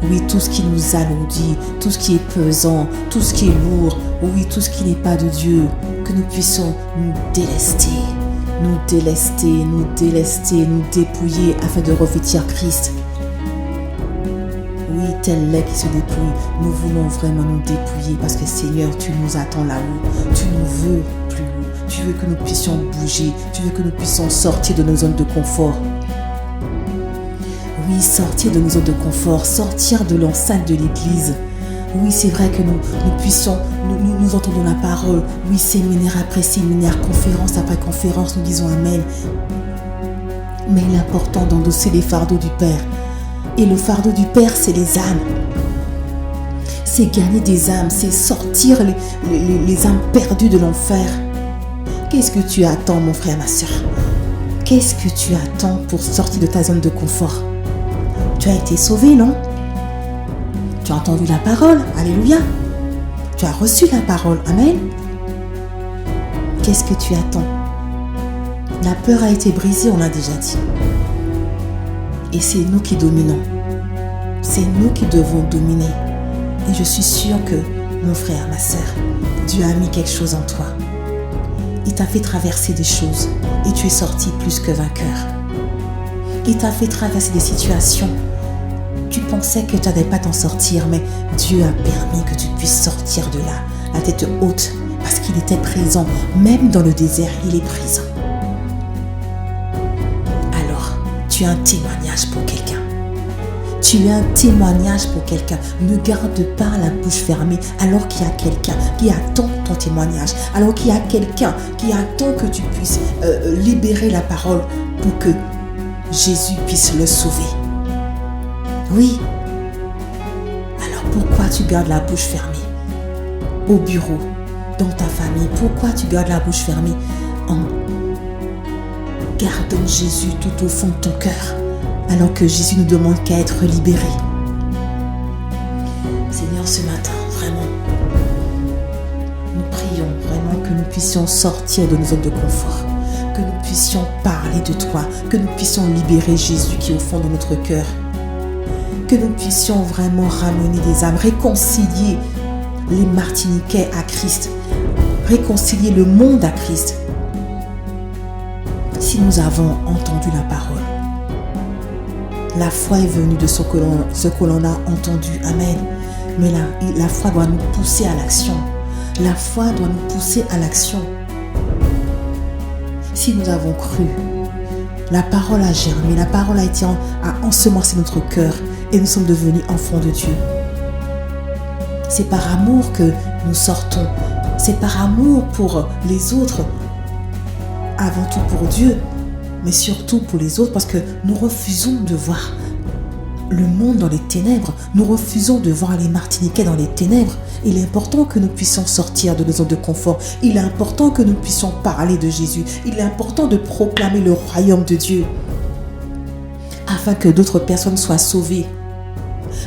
Oui, tout ce qui nous alourdit, tout ce qui est pesant, tout ce qui est lourd, oui, tout ce qui n'est pas de Dieu, que nous puissions nous délester, nous délester, nous délester, nous dépouiller afin de revêtir Christ. Oui, tel lait qui se dépouille, nous voulons vraiment nous dépouiller parce que Seigneur, tu nous attends là-haut, tu nous veux plus haut, tu veux que nous puissions bouger, tu veux que nous puissions sortir de nos zones de confort. Oui, sortir de nos zones de confort, sortir de l'enceinte de l'église. Oui, c'est vrai que nous puissions, nous entendons la parole. Oui, séminaire après séminaire, conférence après conférence, nous disons Amen. Mais l'important d'endosser les fardeaux du Père. Et le fardeau du Père, c'est les âmes. C'est gagner des âmes, c'est sortir les âmes perdues de l'enfer. Qu'est-ce que tu attends, mon frère, ma soeur? Qu'est-ce que tu attends pour sortir de ta zone de confort? Tu as été sauvé, non? Tu as entendu la parole, alléluia. Tu as reçu la parole, amen. Qu'est-ce que tu attends? La peur a été brisée, on l'a déjà dit. Et c'est nous qui dominons. C'est nous qui devons dominer. Et je suis sûre que, mon frère, ma sœur, Dieu a mis quelque chose en toi. Il t'a fait traverser des choses et tu es sorti plus que vainqueur. Il t'a fait traverser des situations Tu pensais que tu n'allais pas t'en sortir, mais Dieu a permis que tu puisses sortir de là, la tête haute, parce qu'il était présent. Même dans le désert, il est présent. Alors, tu as un témoignage pour quelqu'un. Tu as un témoignage pour quelqu'un. Ne garde pas la bouche fermée alors qu'il y a quelqu'un qui attend ton témoignage. Alors qu'il y a quelqu'un qui attend que tu puisses libérer la parole pour que Jésus puisse le sauver. Oui. Alors pourquoi tu gardes la bouche fermée? Au bureau, dans ta famille, pourquoi tu gardes la bouche fermée en gardant Jésus tout au fond de ton cœur? Alors que Jésus nous demande qu'à être libérés. Seigneur, ce matin, vraiment, nous prions vraiment que nous puissions sortir de nos zones de confort, que nous puissions parler de toi, que nous puissions libérer Jésus qui est au fond de notre cœur, que nous puissions vraiment ramener des âmes, réconcilier les Martiniquais à Christ, réconcilier le monde à Christ. Si nous avons entendu la parole, la foi est venue de ce que l'on a entendu. Amen. Mais la foi doit nous pousser à l'action. La foi doit nous pousser à l'action. Si nous avons cru, la parole a germé, la parole a ensemencé notre cœur et nous sommes devenus enfants de Dieu. C'est par amour que nous sortons. C'est par amour pour les autres, avant tout pour Dieu, mais surtout pour les autres, parce que nous refusons de voir le monde dans les ténèbres. Nous refusons de voir les Martiniquais dans les ténèbres. Il est important que nous puissions sortir de nos zones de confort. Il est important que nous puissions parler de Jésus. Il est important de proclamer le royaume de Dieu afin que d'autres personnes soient sauvées.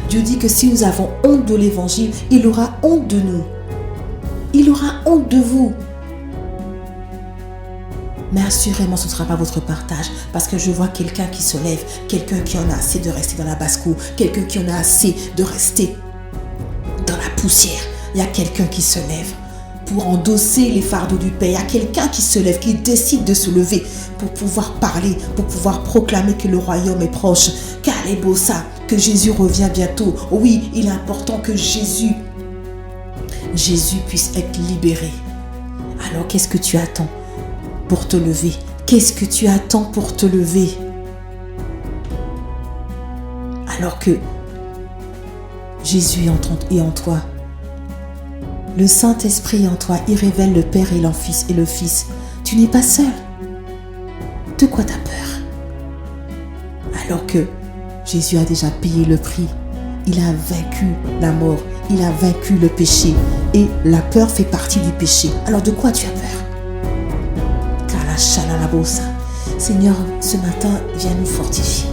Dieu dit que si nous avons honte de l'évangile, il aura honte de nous. Il aura honte de vous. Mais assurément, ce ne sera pas votre partage, parce que je vois quelqu'un qui se lève, quelqu'un qui en a assez de rester dans la basse-cour, quelqu'un qui en a assez de rester dans la poussière. Il y a quelqu'un qui se lève pour endosser les fardeaux du Père. Il y a quelqu'un qui se lève, qui décide de se lever pour pouvoir parler, pour pouvoir proclamer que le royaume est proche, qu'Alebosa, que Jésus revient bientôt. Oui, il est important que Jésus puisse être libéré. Alors, qu'est-ce que tu attends pour te lever? Qu'est-ce que tu attends pour te lever? Alors que Jésus est en toi. Le Saint-Esprit est en toi. Il révèle le Père et le Fils. Tu n'es pas seul. De quoi t'as peur? Alors que Jésus a déjà payé le prix. Il a vaincu la mort. Il a vaincu le péché. Et la peur fait partie du péché. Alors de quoi tu as peur? Seigneur, ce matin, viens nous fortifier.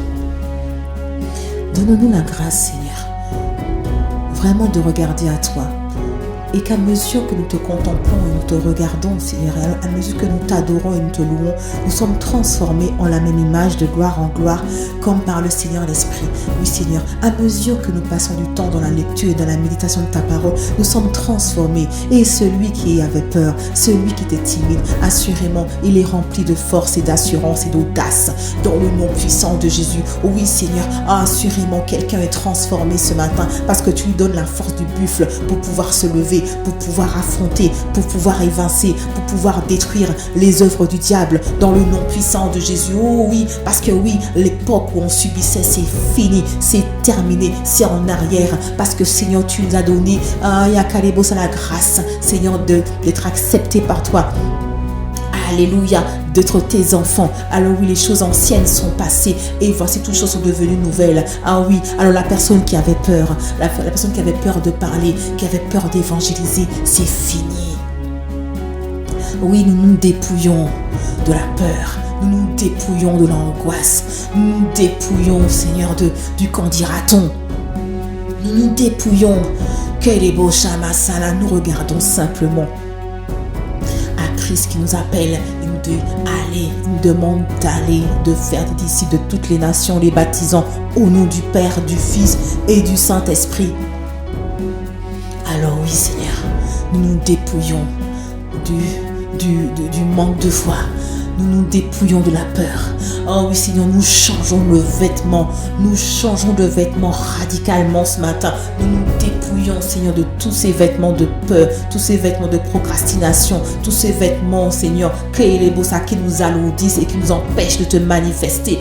Donne-nous la grâce, Seigneur, vraiment de regarder à toi. Et qu'à mesure que nous te contemplons et nous te regardons, Seigneur, à mesure que nous t'adorons et nous te louons, nous sommes transformés en la même image de gloire en gloire, comme par le Seigneur l'Esprit. Oui, Seigneur, à mesure que nous passons du temps dans la lecture et dans la méditation de ta parole, nous sommes transformés. Et celui qui avait peur, celui qui était timide, assurément, il est rempli de force et d'assurance et d'audace dans le nom puissant de Jésus. Oui, Seigneur, assurément, quelqu'un est transformé ce matin parce que tu lui donnes la force du buffle pour pouvoir se lever, pour pouvoir affronter, pour pouvoir évincer, pour pouvoir détruire les œuvres du diable dans le nom puissant de Jésus. Oh oui, parce que oui, l'époque où on subissait, c'est fini, c'est terminé, c'est en arrière, parce que Seigneur, tu nous as donné la grâce, Seigneur, d'être accepté par toi. Alléluia, d'être tes enfants. Alors oui, les choses anciennes sont passées et voici toutes choses sont devenues nouvelles. Ah oui, alors la personne qui avait peur, la personne qui avait peur de parler, qui avait peur d'évangéliser, c'est fini. Oui, nous nous dépouillons de la peur. Nous nous dépouillons de l'angoisse. Nous nous dépouillons, Seigneur, du qu'en dira-t-on. Nous nous dépouillons. Que les beaux chamasala, nous regardons simplement qui nous appelle, il nous demande d'aller, de faire des disciples de toutes les nations, les baptisant au nom du Père, du Fils et du Saint-Esprit. Alors oui, Seigneur, nous nous dépouillons du manque de foi. nous nous dépouillons de la peur. Oh oui, Seigneur, nous changeons de vêtements. Nous changeons de vêtements radicalement ce matin. Nous nous dépouillons, Seigneur, de tous ces vêtements de peur, tous ces vêtements de procrastination, tous ces vêtements, Seigneur, qui nous alourdissent et qui nous empêchent de te manifester.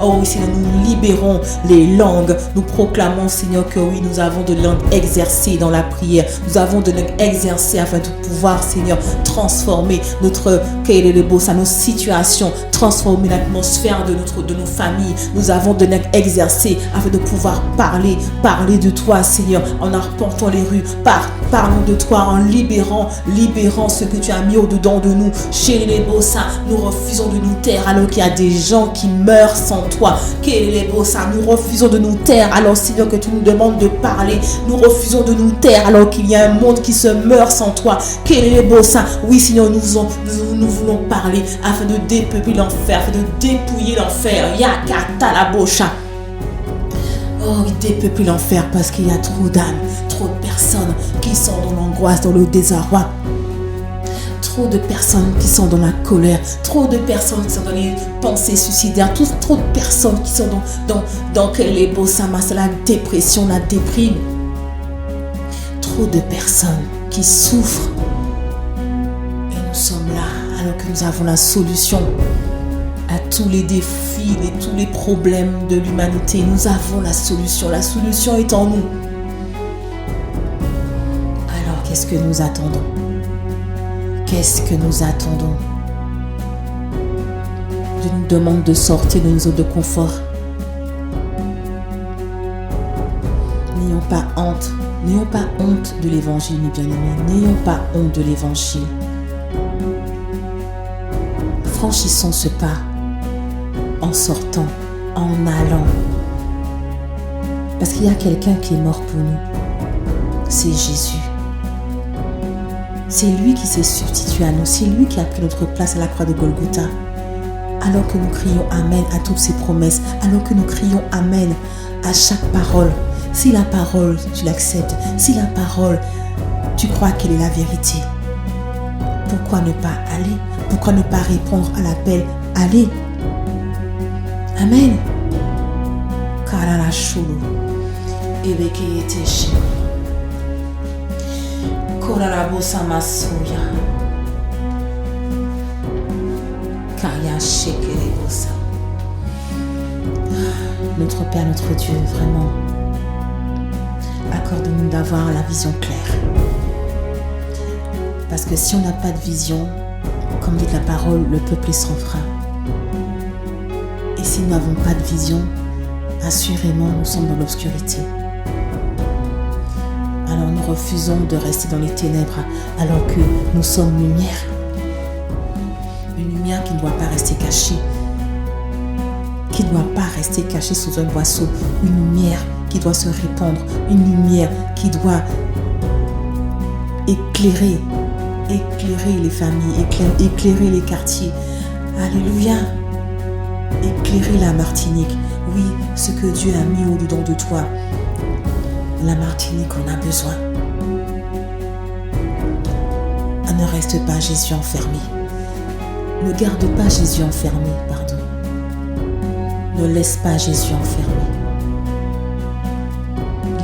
Oh oui, Seigneur, nous libérons les langues. Nous proclamons, Seigneur, que oui, nous avons de langues exercées dans la prière. Nous avons de langues exercées afin de pouvoir, Seigneur, transformer nos situations, transformer l'atmosphère de nos familles. Nous avons de langues exercées afin de pouvoir parler de toi, Seigneur, en arpentant les rues. Parlons de toi en libérant ce que tu as mis au-dedans de nous. Nous refusons de nous taire alors qu'il y a des gens qui meurent sans toi. Nous refusons de nous taire alors, Seigneur, que tu nous demandes de parler. Nous refusons de nous taire alors qu'il y a un monde qui se meurt sans toi. Oui, Seigneur, nous voulons parler afin de dépeupler l'enfer, afin de dépouiller l'enfer. Yakata la bocha. Oh, il dépeuple l'enfer parce qu'il y a trop d'âmes, trop de personnes qui sont dans l'angoisse, dans le désarroi. Trop de personnes qui sont dans la colère, trop de personnes qui sont dans les pensées suicidaires, trop de personnes qui sont dans les bossama, c'est la dépression, la déprime. Trop de personnes qui souffrent. Et nous sommes là alors que nous avons la solution à tous les défis et tous les problèmes de l'humanité. Nous avons la solution est en nous. Alors qu'est-ce que nous attendons? Qu'est-ce que nous attendons? Dieu nous demande de sortir de nos zones de confort. N'ayons pas honte de l'évangile, mes bien-aimés. N'ayons pas honte de l'évangile. Franchissons ce pas en sortant, en allant. Parce qu'il y a quelqu'un qui est mort pour nous. C'est Jésus. C'est lui qui s'est substitué à nous. C'est lui qui a pris notre place à la croix de Golgotha. Alors que nous crions Amen à toutes ces promesses, alors que nous crions Amen à chaque parole. Si la parole, tu l'acceptes, si la parole, tu crois qu'elle est la vérité, pourquoi ne pas aller? Pourquoi ne pas répondre à l'appel? Allez. Amen. Karala shulu. Ebeke yeteshi. Korala bosa masuya. Kaya shekere bosa. Notre Père, notre Dieu, vraiment, accorde-nous d'avoir la vision claire. Parce que si on n'a pas de vision, comme dit la parole, le peuple est sans frein. Et si nous n'avons pas de vision, assurément nous sommes dans l'obscurité. Alors nous refusons de rester dans les ténèbres alors que nous sommes lumière. Une lumière qui ne doit pas rester cachée. Qui ne doit pas rester cachée sous un boisseau. Une lumière qui doit se répandre. Une lumière qui doit éclairer les familles, éclairer les quartiers. Alléluia. Éclairer la Martinique. Oui, ce que Dieu a mis au-dedans de toi. La Martinique en a besoin. Ne reste pas Jésus enfermé. Ne garde pas Jésus enfermé, pardon. Ne laisse pas Jésus enfermé.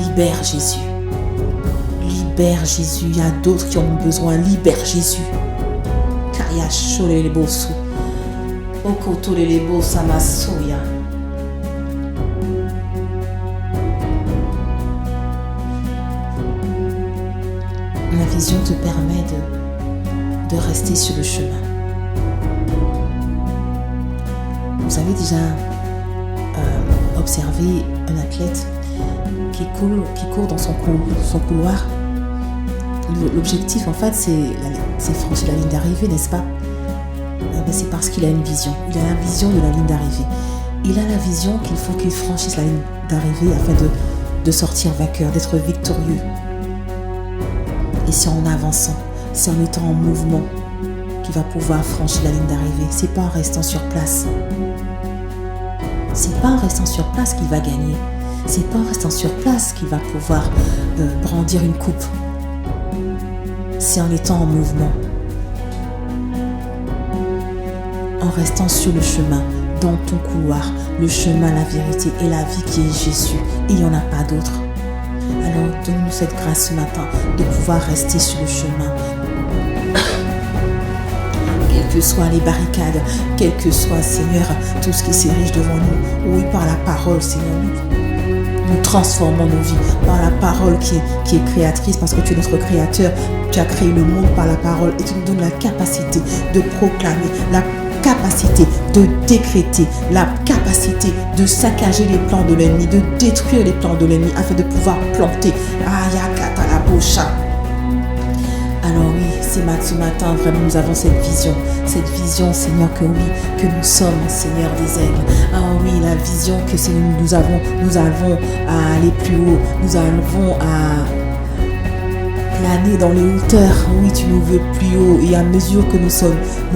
Libère Jésus. Libère Jésus. Il y a d'autres qui ont besoin. Libère Jésus. Kaya shole le bosu. Okoto le bosa masoya. La vision te permet de rester sur le chemin. Vous avez déjà observé un athlète qui court dans son couloir. L'objectif, en fait, c'est franchir la ligne d'arrivée, n'est-ce pas? C'est parce qu'il a une vision. Il a la vision de la ligne d'arrivée. Il a la vision qu'il faut qu'il franchisse la ligne d'arrivée afin de sortir vainqueur, d'être victorieux. Et c'est en avançant, c'est en étant en mouvement qu'il va pouvoir franchir la ligne d'arrivée. C'est pas en restant sur place. C'est pas en restant sur place qu'il va gagner. C'est pas en restant sur place qu'il va pouvoir brandir une coupe. C'est en étant en mouvement. restant sur le chemin, dans ton couloir, le chemin, la vérité et la vie qui est Jésus. Il n'y en a pas d'autre. Alors donne-nous cette grâce ce matin de pouvoir rester sur le chemin. Quelles que soient les barricades, quel que soit, Seigneur, tout ce qui s'érige devant nous. Oui, par la parole, Seigneur, nous transformons nos vies par la parole qui est créatrice, parce que tu es notre créateur. Tu as créé le monde par la parole et tu nous donnes la capacité de proclamer, la capacité de décréter, la capacité de saccager les plans de l'ennemi, de détruire les plans de l'ennemi afin de pouvoir planter. Alors oui, ce matin, vraiment, nous avons cette vision, Seigneur, que oui, que nous sommes, Seigneur, des aigles. Ah oui, la vision que nous avons à aller plus haut, nous avons à planer dans les hauteurs. Oui, tu nous veux plus haut, et à mesure que nous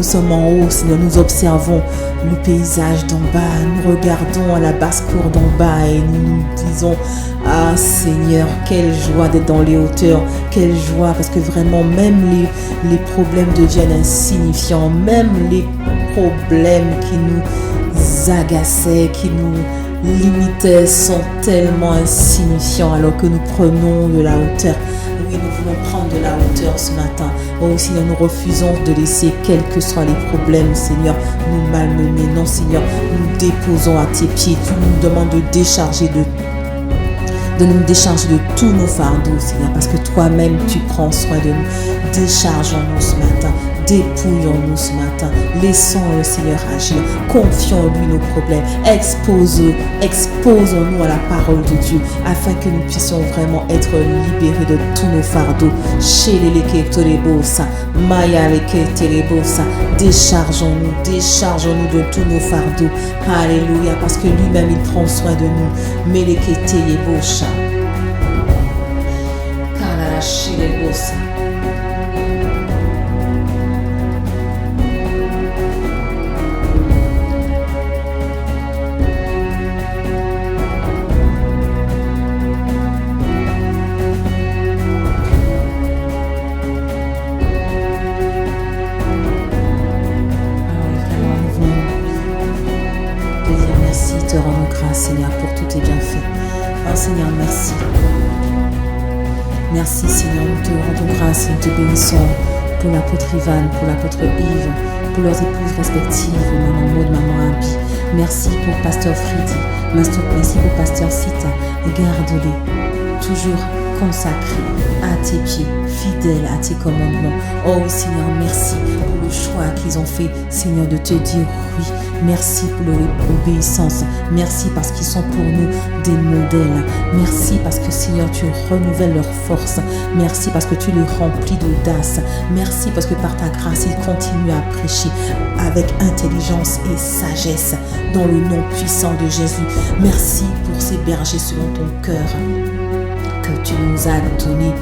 sommes en haut, Seigneur, nous observons le paysage d'en bas, nous regardons à la basse-cour d'en bas et nous nous disons: ah Seigneur, quelle joie d'être dans les hauteurs, quelle joie, parce que vraiment même les problèmes deviennent insignifiants, même les problèmes qui nous agaçaient, qui nous limitaient sont tellement insignifiants alors que nous prenons de la hauteur. Oui, nous voulons prendre de la hauteur ce matin. Oh Seigneur, nous refusons de laisser, quels que soient les problèmes, Seigneur, nous malmener. Non Seigneur, nous déposons à tes pieds. Tu nous demandes de décharger de nous décharger de tous nos fardeaux, Seigneur, parce que toi-même, tu prends soin de nous. Déchargeons-nous ce matin. Dépouillons-nous ce matin. Laissons le Seigneur agir. Confions-lui nos problèmes. Exposons-nous à la parole de Dieu afin que nous puissions vraiment être libérés de tous nos fardeaux. Déchargeons-nous de tous nos fardeaux. Alléluia, parce que lui-même il prend soin de nous. Meleketeyebosha. Kalalashilebosa. Te rends grâce, Seigneur, pour tous tes bienfaits. Oh Seigneur, merci. Merci, Seigneur, nous te rendons grâce et nous te bénissons pour l'apôtre Ivan, pour l'apôtre Yves, pour leurs épouses respectives, maman Maud, maman Abby. Merci pour pasteur Freddy. Merci pour pasteur Sita. Garde-les toujours consacrés à tes pieds, fidèles à tes commandements. Oh Seigneur, merci pour le choix qu'ils ont fait, Seigneur, de te dire oui. Merci pour leur obéissance. Merci parce qu'ils sont pour nous des modèles. Merci parce que, Seigneur, tu renouvelles leur force. Merci parce que tu les remplis d'audace. Merci parce que par ta grâce, ils continuent à prêcher avec intelligence et sagesse dans le nom puissant de Jésus. Merci pour ces bergers selon ton cœur que tu nous as donné.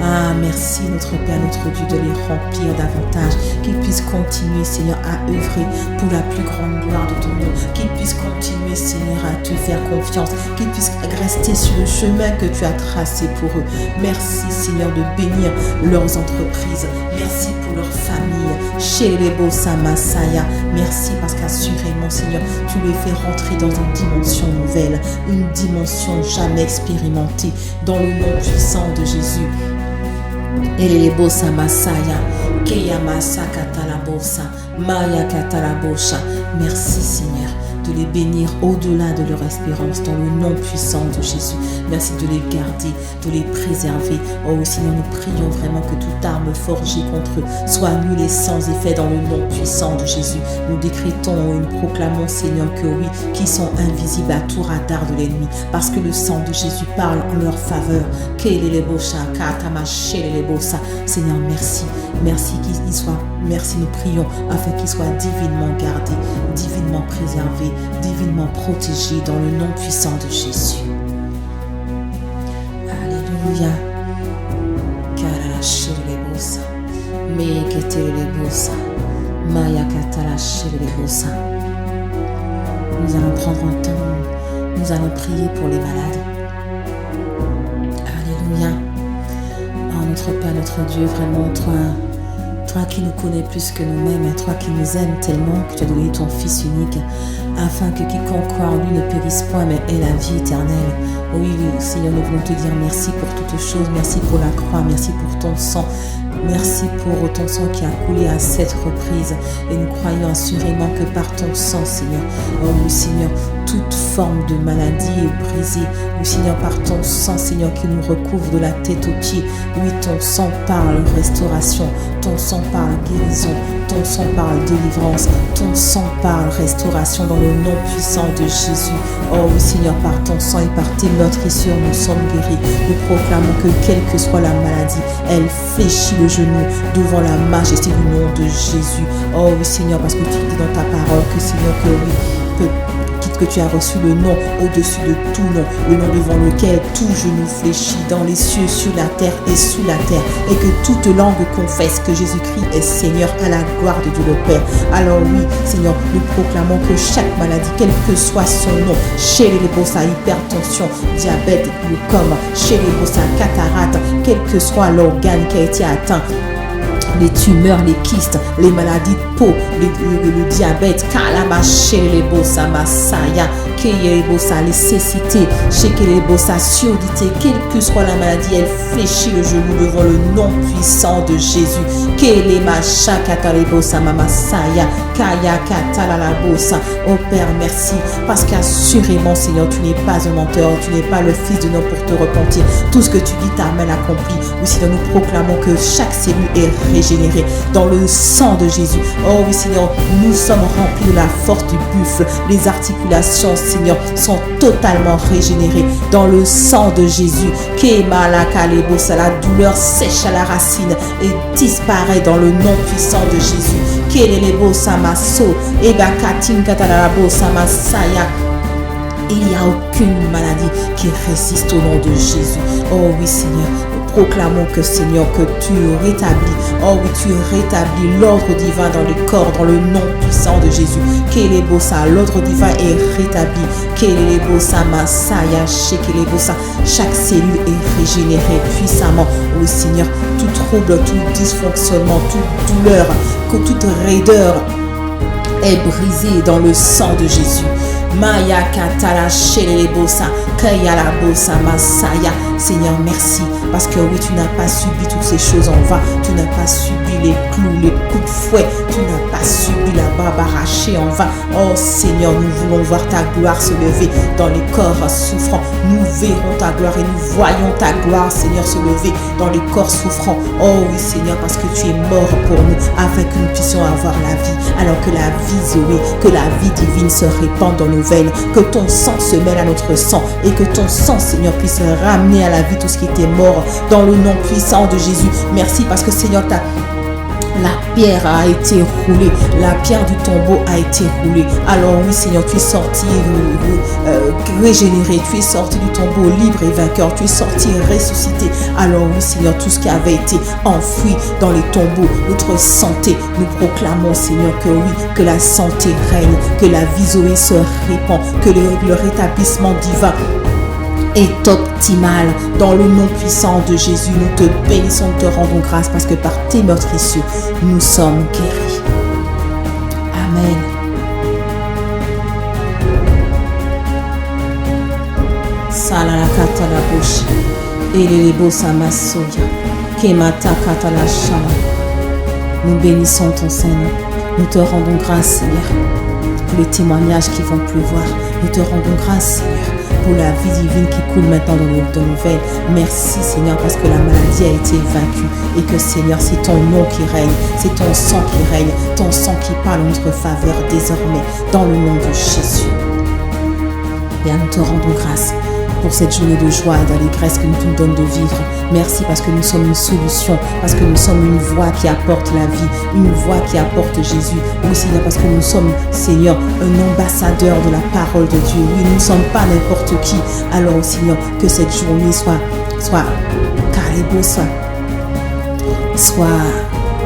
Ah, merci notre Père, notre Dieu, de les remplir davantage, qu'ils puissent continuer, Seigneur, à œuvrer pour la plus grande gloire de ton nom, qu'ils puissent continuer, Seigneur, à te faire confiance, qu'ils puissent rester sur le chemin que tu as tracé pour eux. Merci, Seigneur, de bénir leurs entreprises. Merci pour leur famille. Shelebo Samasaya. Merci parce qu'assurément, Seigneur, tu les fais rentrer dans une dimension nouvelle, une dimension jamais expérimentée, dans le nom puissant de Jésus. Elelebo Samasaya, Keyamasa Katalabosa, Maya Katalabosha. Merci, Seigneur, de les bénir au-delà de leur espérance dans le nom puissant de Jésus. Merci de les garder, de les préserver. Oh Seigneur, nous prions vraiment que toute arme forgée contre eux soit nulle et sans effet dans le nom puissant de Jésus. Nous décrétons et nous proclamons, Seigneur, que oui, qu'ils sont invisibles à tout radar de l'ennemi, parce que le sang de Jésus parle en leur faveur. Seigneur, merci. Merci qu'ils soient, merci, nous prions afin qu'ils soient divinement gardés, divinement préservés, divinement protégés dans le nom puissant de Jésus. Alléluia. Nous allons prendre un temps, nous allons prier pour les malades. Alléluia. Oh, notre Père, notre Dieu, vraiment, Toi qui nous connais plus que nous-mêmes, et toi qui nous aimes tellement que tu as donné ton Fils unique, afin que quiconque croit en lui ne périsse point, mais ait la vie éternelle. Oui, Seigneur, nous voulons te dire merci pour toutes choses, merci pour la croix, merci pour ton sang. Merci pour ton sang qui a coulé à 7 reprises et nous croyons assurément que par ton sang, Seigneur, oh oui, Seigneur, toute forme de maladie est brisée. Oui, Seigneur, par ton sang, Seigneur, qui nous recouvre de la tête aux pieds. Oui, ton sang parle restauration, ton sang parle guérison, ton sang parle délivrance, ton sang parle restauration dans le nom puissant de Jésus. Oh oui, Seigneur, par ton sang et par tes meurtrissures, nous sommes guéris. Nous proclamons que quelle que soit la maladie, elle fléchit le genou devant la majesté du nom de Jésus. Oh oui, Seigneur, parce que tu dis dans ta parole que, Seigneur, que oui, que tu as reçu le nom au-dessus de tout nom, le nom devant lequel tout genou fléchit dans les cieux, sur la terre et sous la terre, et que toute langue confesse que Jésus-Christ est Seigneur à la gloire de Dieu le Père. Alors oui, Seigneur, nous proclamons que chaque maladie, quel que soit son nom, chez les bossa, hypertension, diabète, glaucome, chez les bossa, cataracte, quel que soit l'organe qui a été atteint, les tumeurs, les kystes, les maladies de peau, le diabète, bossa masaya, les cécités, surdité, quelle que soit la maladie, elle fléchit le genou devant le nom puissant de Jésus. Oh Père, merci, parce qu'assurément, Seigneur, tu n'es pas un menteur, tu n'es pas le Fils de l'homme pour te repentir. Tout ce que tu dis, ta main l'accomplit. Oui, Seigneur, nous proclamons que chaque cellule est régénérée dans le sang de Jésus. Oh oui, Seigneur, nous sommes remplis de la force du buffle. Les articulations, Seigneur, sont totalement régénérées dans le sang de Jésus. La douleur sèche à la racine et disparaît dans le nom puissant de Jésus. Il n'y a aucune maladie qui résiste au nom de Jésus. Oh oui, Seigneur, nous proclamons que, Seigneur, que tu rétablis, oh oui, tu rétablis l'ordre divin dans les corps, dans le nom puissant de Jésus. L'ordre divin est rétabli. Chaque cellule est régénérée puissamment. Oui, Seigneur, tout trouble, tout dysfonctionnement, toute douleur, toute raideur est brisée dans le sang de Jésus. Maya katala shelebosa kayala bosa masaya. Seigneur, merci, parce que oui, tu n'as pas subi toutes ces choses en vain. Tu n'as pas subi les clous, les coups de fouet. Tu n'as pas subi la barbe arrachée en vain. Oh Seigneur, nous voulons voir ta gloire se lever dans les corps souffrants. Nous verrons ta gloire et nous voyons ta gloire, Seigneur, se lever dans les corps souffrants. Oh oui, Seigneur, parce que tu es mort pour nous, afin que nous puissions avoir la vie. Alors que la vie Zoé, que la vie divine se répande dans nos veines, que ton sang se mêle à notre sang et que ton sang, Seigneur, puisse ramener à la vie tout ce qui était mort dans le nom puissant de Jésus. Merci parce que, Seigneur, la pierre a été roulée, la pierre du tombeau a été roulée. Alors oui, Seigneur, tu es sorti régénéré, tu es sorti du tombeau libre et vainqueur, tu es sorti ressuscité. Alors oui, Seigneur, tout ce qui avait été enfoui dans les tombeaux, notre santé, nous proclamons, Seigneur, que oui, que la santé règne, que la vie Zoé se répand, que le rétablissement divin est optimal. Dans le nom puissant de Jésus, nous te bénissons, nous te rendons grâce parce que par tes meurtrissures, nous sommes guéris. Amen. Salala katala boshi, elelebo samasoya, kemata katala shama. Nous bénissons ton Seigneur. Nous te rendons grâce, Seigneur, pour les témoignages qui vont pleuvoir. Nous te rendons grâce, Seigneur, pour la vie divine qui coule maintenant dans nos veines. Merci, Seigneur, parce que la maladie a été vaincue et que, Seigneur, c'est ton nom qui règne, c'est ton sang qui règne, ton sang qui parle en notre faveur désormais, dans le nom de Jésus. Bien, nous te rendons grâce pour cette journée de joie et d'allégresse que tu nous donnes de vivre. Merci parce que nous sommes une solution, parce que nous sommes une voix qui apporte la vie, une voix qui apporte Jésus. Oui, Seigneur, parce que nous sommes, Seigneur, un ambassadeur de la parole de Dieu. Oui, nous ne sommes pas n'importe qui. Alors, Seigneur, que cette journée soit carré, soit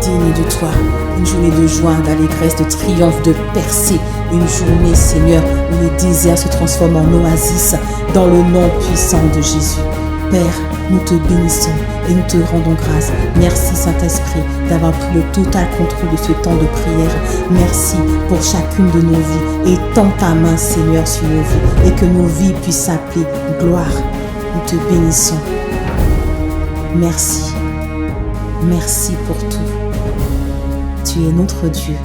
digne de toi. Une journée de joie, d'allégresse, de triomphe, de percée. Une journée, Seigneur, où le désert se transforme en oasis dans le nom puissant de Jésus. Père, Nous te bénissons et nous te rendons grâce. Merci Saint-Esprit d'avoir pris le total contrôle de ce temps de prière. Merci pour chacune de nos vies. Étends ta main, Seigneur, sur nos vies et que nos vies puissent s'appeler gloire. Nous te bénissons. Merci. Merci pour tout. Tu es notre Dieu,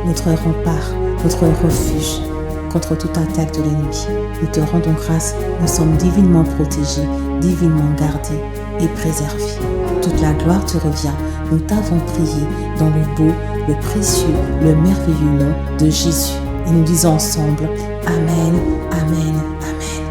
notre rempart, notre refuge contre toute attaque de l'ennemi. Nous te rendons grâce, nous sommes divinement protégés, divinement gardés et préservés. Toute la gloire te revient. Nous t'avons prié dans le beau, le précieux, le merveilleux nom de Jésus. Et nous disons ensemble, Amen, Amen, Amen.